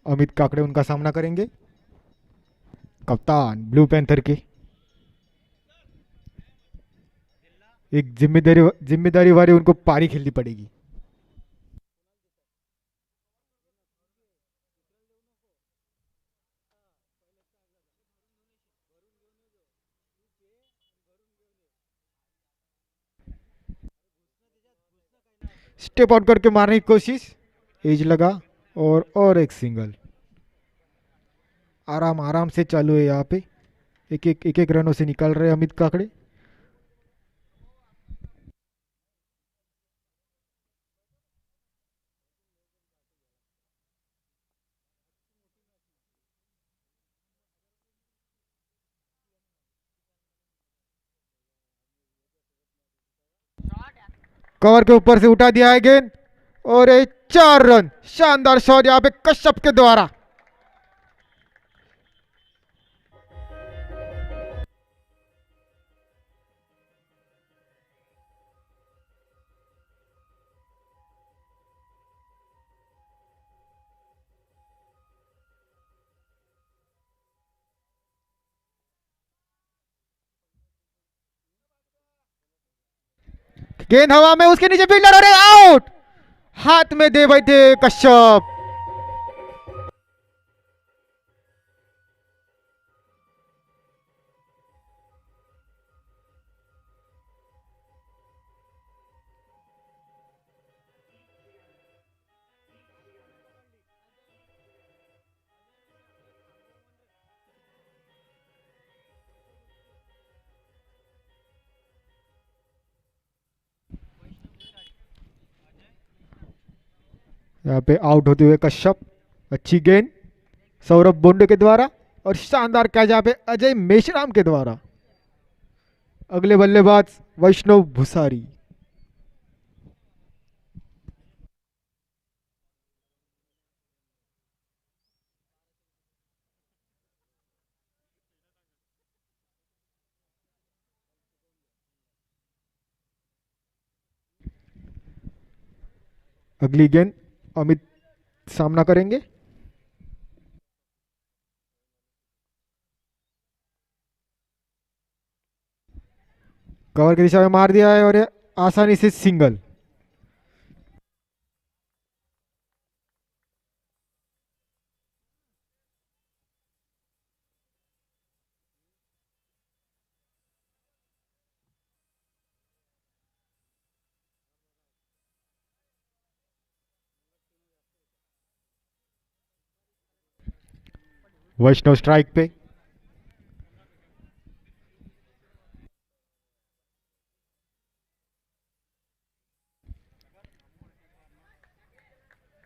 अमित काकड़े उनका सामना करेंगे, कप्तान ब्लू पैंथर के। एक जिम्मेदारी वाली उनको पारी खेलनी पड़ेगी। स्टेप आउट करके मारने की कोशिश, एज लगा, और एक सिंगल। आराम आराम से चालू है यहाँ पे, एक एक रनों से निकाल रहे अमित काकड़े। कवर के ऊपर से उठा दिया है गेंद और ये 4 रन। शानदार शॉट यहाँ पे कश्यप के द्वारा। गेंद हवा में, उसके नीचे फील्डर और आउट। हाथ में दे बैठे कश्यप। यहाँ पे आउट होते हुए कश्यप। अच्छी गेंद सौरभ बोंडे के द्वारा और शानदार कैच यहाँ पे अजय मेश्राम के द्वारा। अगले बल्लेबाज वैष्णव भूसारी। अगली गेंद अमित सामना करेंगे। कवर की दिशा में मार दिया है और ये आसानी से सिंगल। वैष्णव स्ट्राइक पे।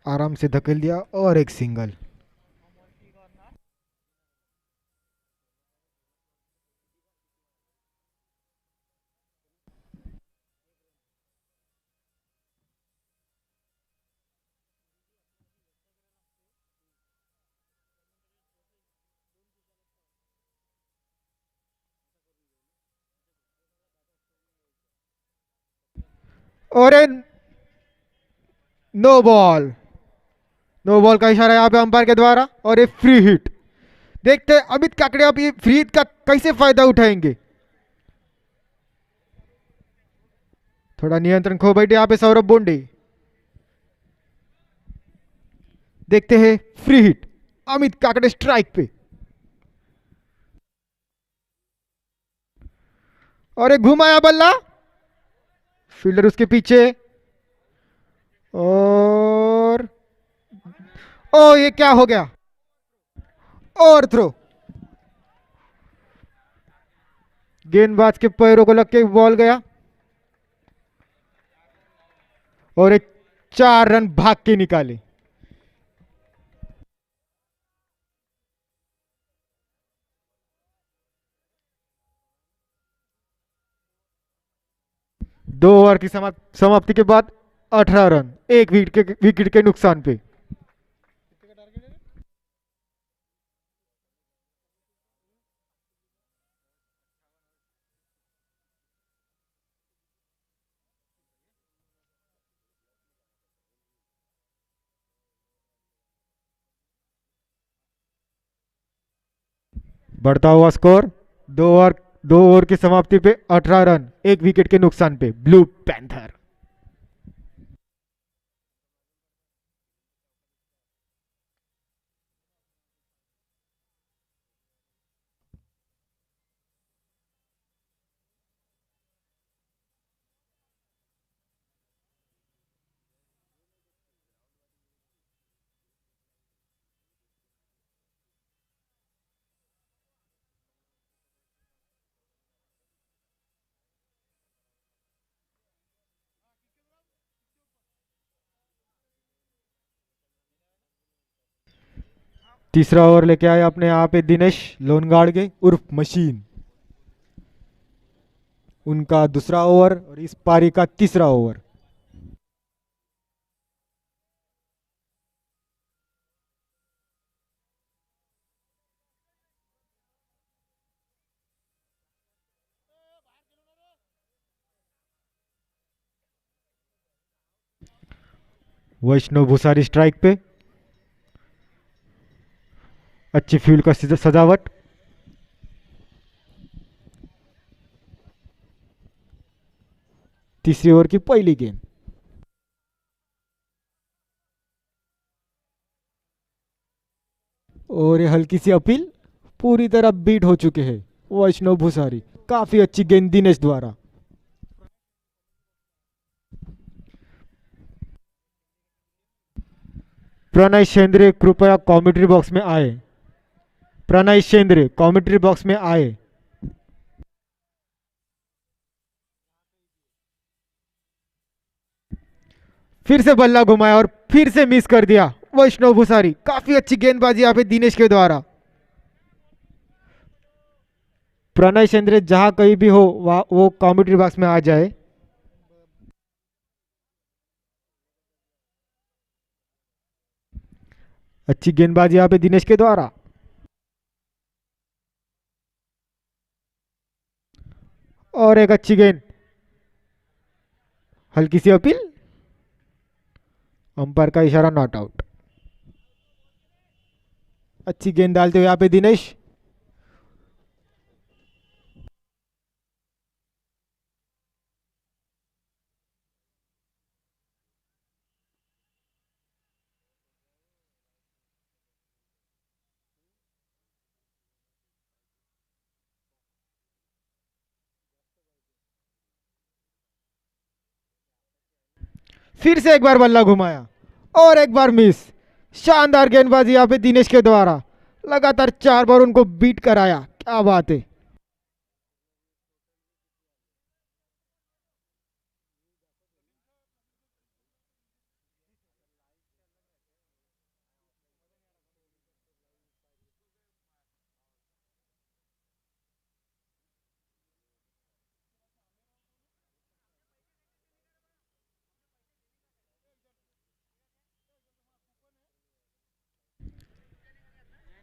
आराम से धकेल दिया और एक सिंगल। और नो बॉल। नो बॉल का इशारा यहाँ पे अंपायर के द्वारा और ये फ्री हिट। देखते हैं अमित काकड़े अब ये फ्री हिट का कैसे फायदा उठाएंगे। थोड़ा नियंत्रण खो बैठे यहाँ पे सौरभ बोंडे। देखते हैं free hit. Amit Kakade strike पे और एक घुमाया बल्ला। फील्डर उसके पीछे और ओ ये क्या हो गया। और थ्रो। गेंदबाज के पैरों को लग के बॉल गया और एक 4 रन भाग के निकाले। दो ओवर की समाप्ति के बाद 18 रन, एक विकेट के नुकसान पे। बढ़ता हुआ स्कोर। दो ओवर की समाप्ति पे 18 रन, एक विकेट के नुकसान पे ब्लू पैंथर। तीसरा ओवर लेके आए अपने यहाँ पे दिनेश लोनगाड़ उर्फ मशीन। उनका दूसरा ओवर और इस पारी का तीसरा ओवर। वैष्णव भूसारी स्ट्राइक पे। अच्छी फील्ड का सजावट। तीसरी ओवर की पहली गेंद। और ये हल्की सी अपील पूरी तरह बीट हो चुके हैं वैष्णव भूसारी। काफी अच्छी गेंद दिनेश द्वारा। प्रणय शेंद्रे कृपया कमेंट्री बॉक्स में आए। प्रणय शेंद्रे कमेंट्री बॉक्स में आए। फिर से बल्ला घुमाया और फिर से मिस कर दिया वैष्णव भूसारी। काफी अच्छी गेंदबाजी यहाँ पे दिनेश के द्वारा। प्रणय शेंद्रे जहां कहीं भी हो वो कमेंट्री बॉक्स में आ जाए। अच्छी गेंदबाजी यहाँ पे दिनेश के द्वारा। और एक अच्छी गेंद। हल्की सी अपील। अंपायर का इशारा नॉट आउट। अच्छी गेंद डालते हुए यहाँ पे दिनेश। फिर से एक बार बल्ला घुमाया और एक बार मिस। शानदार गेंदबाजी यहाँ पे दिनेश के द्वारा। लगातार 4 बार उनको बीट कराया। क्या बात है।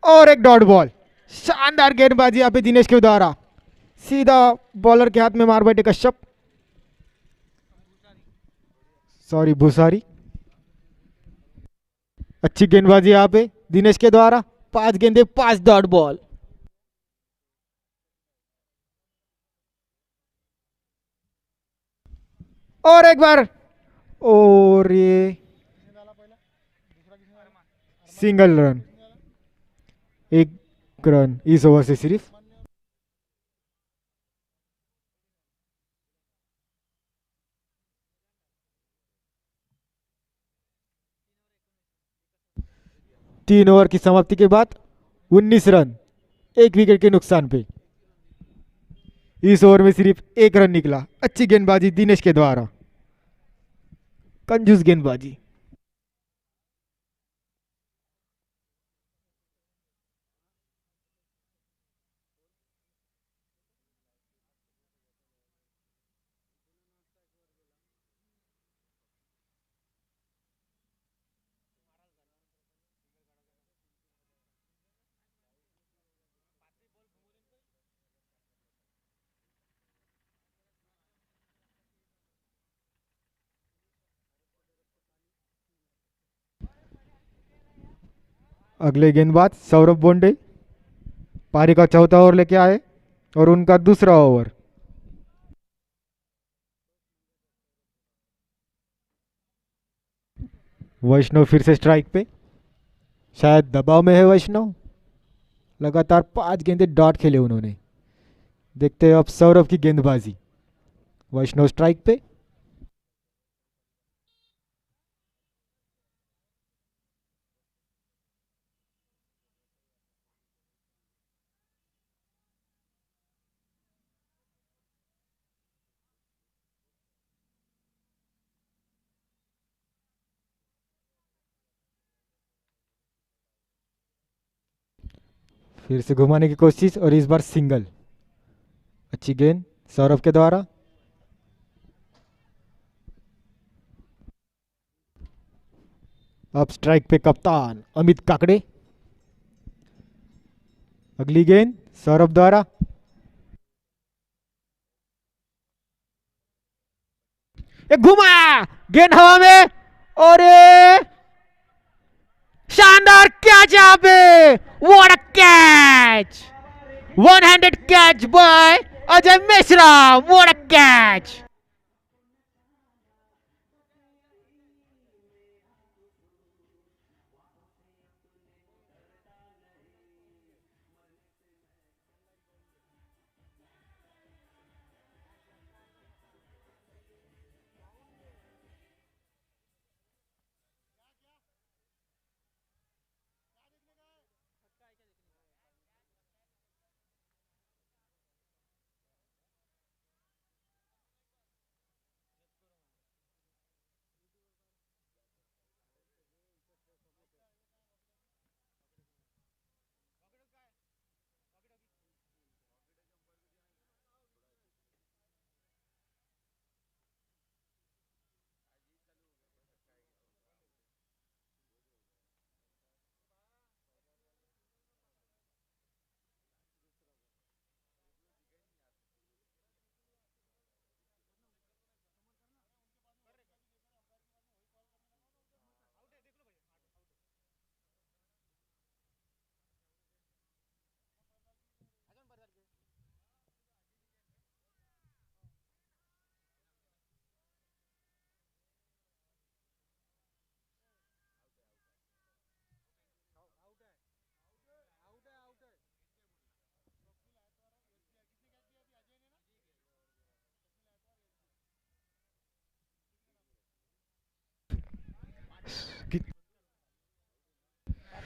और एक डॉट बॉल। शानदार गेंदबाजी यहाँ पे दिनेश के द्वारा। सीधा बॉलर के हाथ में मार बैठे कश्यप। सॉरी भूसारी। अच्छी गेंदबाजी यहाँ पे दिनेश के द्वारा। 5 गेंदे 5 डॉट बॉल। और एक बार। और ये सिंगल रन। एक रन इस ओवर से सिर्फ। तीन ओवर की समाप्ति के बाद 19 रन 1 विकेट के नुकसान पे। इस ओवर में सिर्फ 1 रन निकला। अच्छी गेंदबाजी दिनेश के द्वारा। कंजूस गेंदबाजी। अगले गेंदबाज सौरभ बोंडे पारी का चौथा ओवर लेके आए और उनका दूसरा ओवर। वैष्णव फिर से स्ट्राइक पे। शायद दबाव में है वैष्णव। लगातार 5 गेंदे डॉट खेले उन्होंने। देखते हैं अब सौरभ की गेंदबाजी। वैष्णव स्ट्राइक पे। फिर से घुमाने की कोशिश और इस बार सिंगल। अच्छी गेंद सौरभ के द्वारा। अब स्ट्राइक पे कप्तान अमित काकड़े। अगली गेंद सौरभ द्वारा। एक घुमाया गेंद हवा में और ये शानदार कैच यहाँ पे, what a catch, one handed catch by Ajay Meshram, what a catch.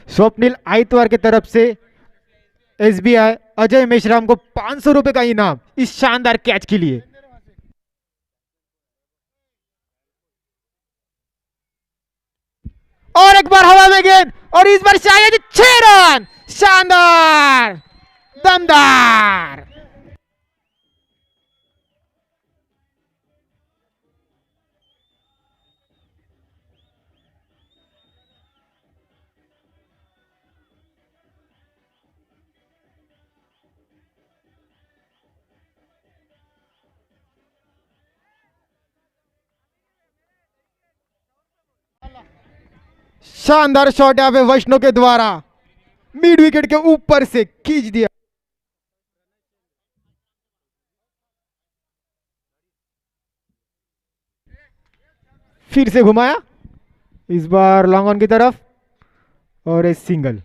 Swapnil Aitwar की तरफ से एसबीआई अजय मेश्राम को 500 रुपए का इनाम इस शानदार कैच के लिए। और एक बार हवा में गेंद, और इस बार शायद 6 रन, शानदार, दमदार। शानदार शॉट यहाँ पे वैष्णव के द्वारा मिड विकेट के ऊपर से खींच दिया। फिर से घुमाया, इस बार लॉन्ग ऑन की तरफ, और एक सिंगल।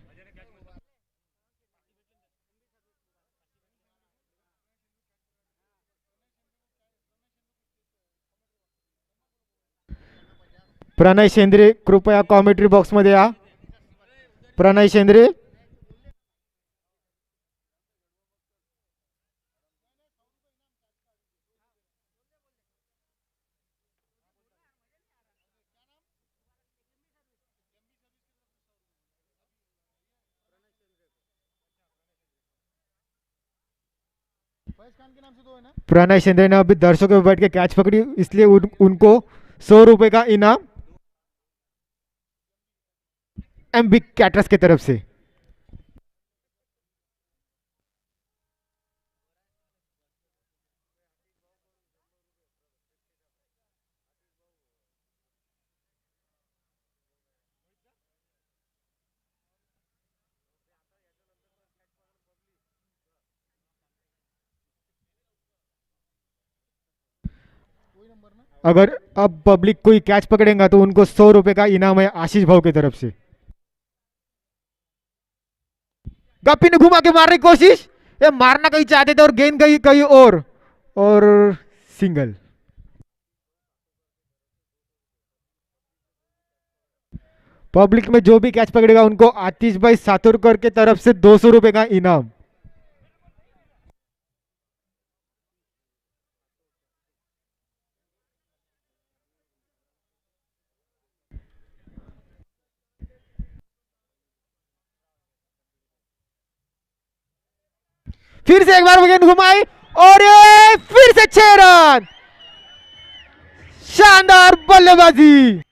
प्रणय शेंद्रे कृपया कॉमेंट्री बॉक्स मध्ये या। प्रणय शेंद्रे, प्रणय शेंद्रे ने अभी दर्शकों में बैठ के कैच पकड़ी, इसलिए उनको 100 रुपए का इनाम एमबी कैटरस की तरफ से। अगर अब पब्लिक कोई कैच पकड़ेगा तो उनको 100 रुपए का इनाम है आशीष भाव की तरफ से। गप्पी ने घुमा के मारने की कोशिश, ये मारना कहीं चाहते थे और गेंद गई कहीं और सिंगल। पब्लिक में जो भी कैच पकड़ेगा उनको आतिश भाई सातुरकर की तरफ से 200 रुपए का इनाम। फिर से एक बार गेंद घुमाई, और ये फिर से 6 रन, शानदार बल्लेबाजी।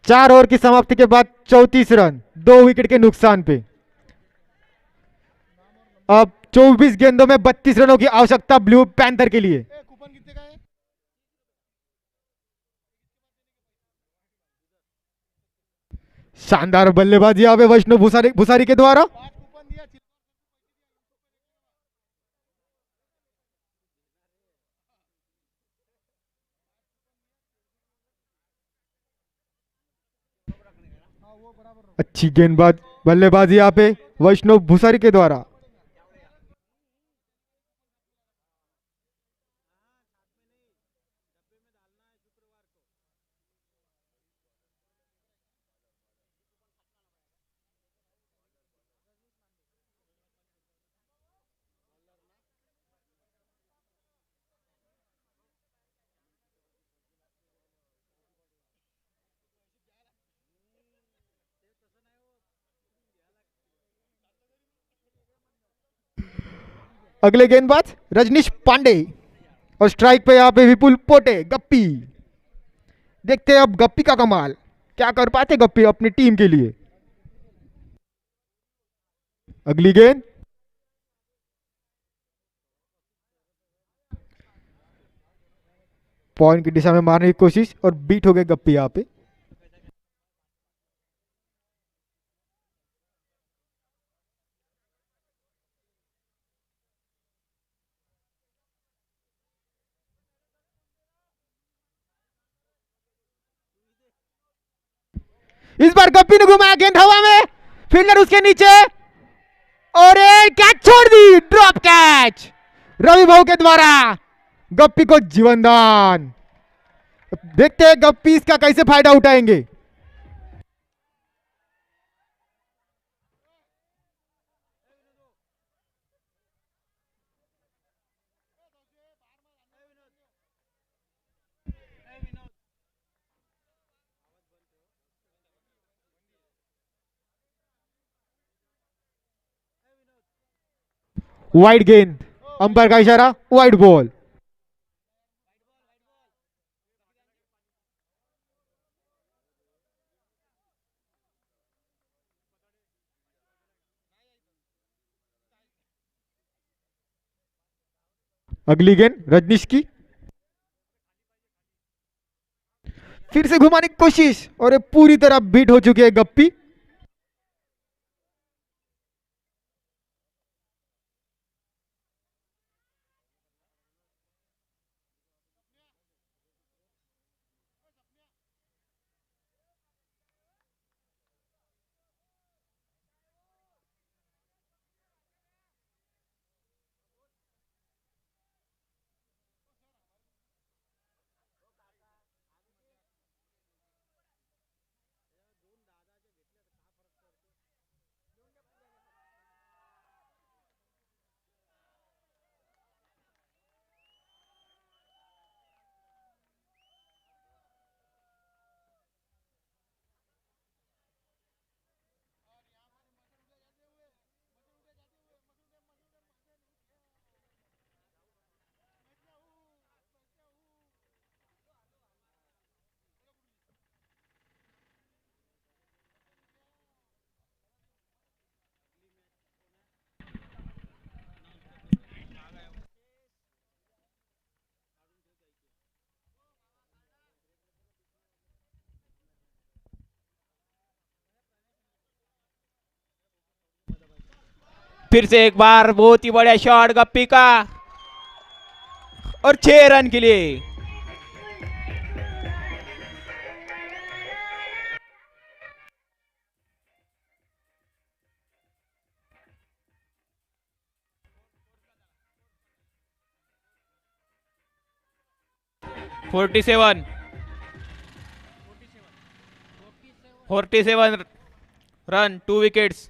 4 ओवर की समाप्ति के बाद 34 रन, 2 विकेट के नुकसान पे। अब 24 गेंदों में 32 रनों की आवश्यकता ब्लू पैंथर के लिए। शानदार बल्लेबाजी यहाँ पे वैष्णव भूसारी भूसारी के द्वारा। अच्छी गेंदबाज बल्लेबाजी यहाँ पे वैष्णव भूसारी के द्वारा। अगले गेंदबाज रजनीश पांडे और स्ट्राइक पे यहाँ पे विपुल पोटे गप्पी। देखते हैं अब गप्पी का कमाल, क्या कर पाते गप्पी अपनी टीम के लिए। अगली गेंद पॉइंट की दिशा में मारने की कोशिश और बीट हो गए गप्पी यहाँ पे। इस बार गप्पी ने घुमाया गेंद हवा में, फील्डर उसके नीचे और एक कैच छोड़ दी, ड्रॉप कैच रवि भाऊ के द्वारा गप्पी को जीवनदान। देखते हैं गप्पी इसका कैसे फायदा उठाएंगे। वाइड गेंद, अंपायर का इशारा, वाइड बॉल। अगली गेंद रजनीश की, फिर से घुमाने की कोशिश और ये पूरी तरह बीट हो चुकी है गप्पी। फिर से एक बार बहुत ही बढ़िया शॉट गप्पी का और 6 रन के लिए। Forty seven run, 2 wickets.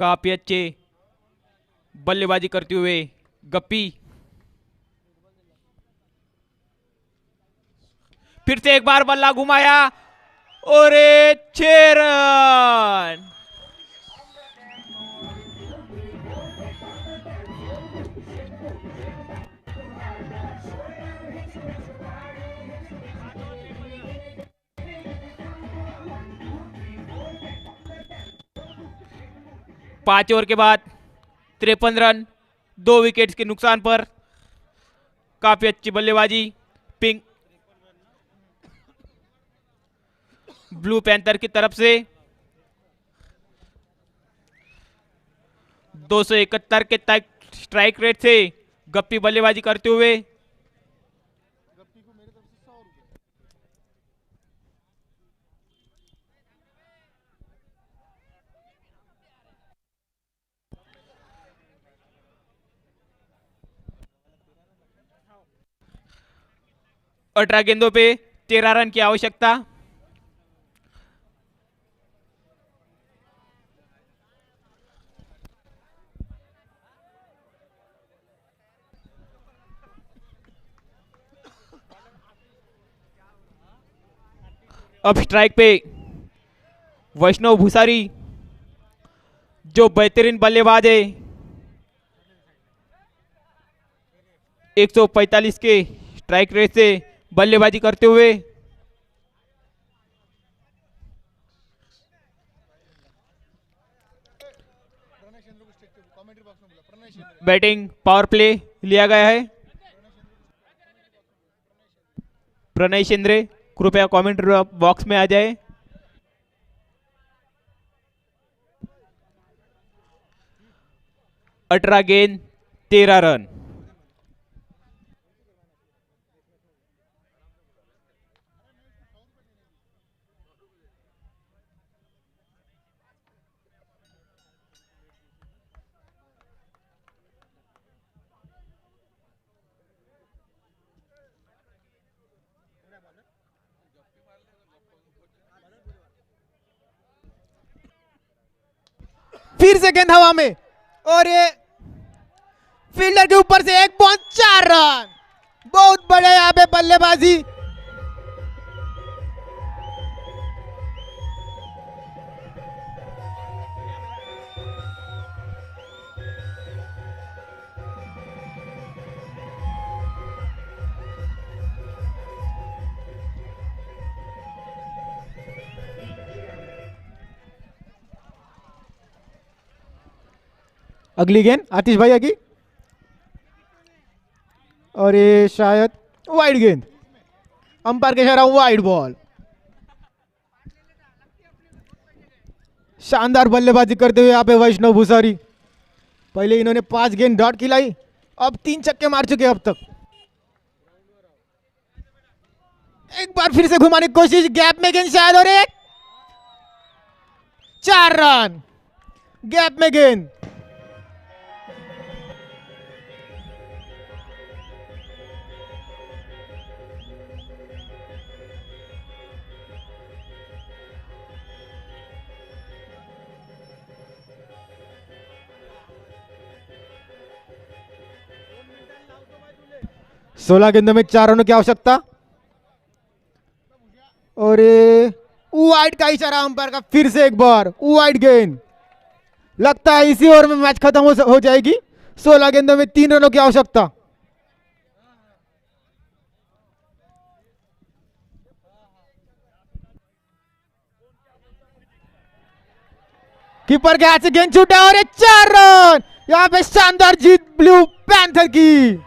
काफी अच्छे बल्लेबाजी करते हुए गप्पी, फिर से एक बार बल्ला घुमाया और 6 रन। पांच ओवर के बाद 53 रन, 2 विकेट्स के नुकसान पर। काफी अच्छी बल्लेबाजी पिंक ब्लू पैंथर की तरफ से। 271 के तक स्ट्राइक रेट से गप्पी बल्लेबाजी करते हुए। अठारह गेंदों पे 13 रन की आवश्यकता। अब स्ट्राइक पे वैष्णव भूसारी, जो बेहतरीन बल्लेबाज है। 145 के स्ट्राइक रेट से बल्लेबाजी करते हुए। बैटिंग पावर प्ले लिया गया है। प्रणय शिंदे कृपया कमेंट्री बॉक्स में आ जाए। अठारह गेंद 13 रन। फिर से गेंद हवा में और ये फील्डर के ऊपर से 1.4 रन। बहुत बड़े यहाँ पे बल्लेबाजी। अगली गेंद आतिश भैया की और ये शायद वाइड गेंद। अंपायर के इशारा वाइड बॉल। शानदार बल्लेबाजी करते हुए यहाँ पे वैष्णव भूसारी। पहले इन्होंने 5 गेंद डॉट खिलाई, अब 3 छक्के मार चुके अब तक। एक बार फिर से घुमाने की कोशिश, गैप में गेंद शायद और एक 4 रन। गैप में गेंद। सोलह गेंदों में 4 रनों की आवश्यकता और ये वाइड का इशारा अंपायर का। फिर से एक बार वाइड गेंद। लगता है इसी ओवर में मैच खत्म हो जाएगी। 16 गेंदों में 3 रनों की आवश्यकता। कीपर के हाथ से गेंद छूटा और 4 रन। यहां पे शानदार जीत ब्लू पैंथर की।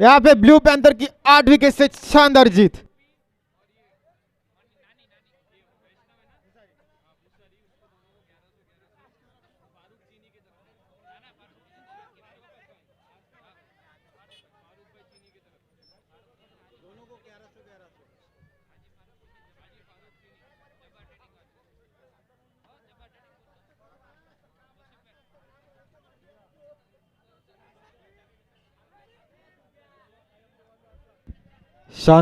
यहां पे ब्लू पैंथर की 8 विकेट से शानदार जीत। शानदार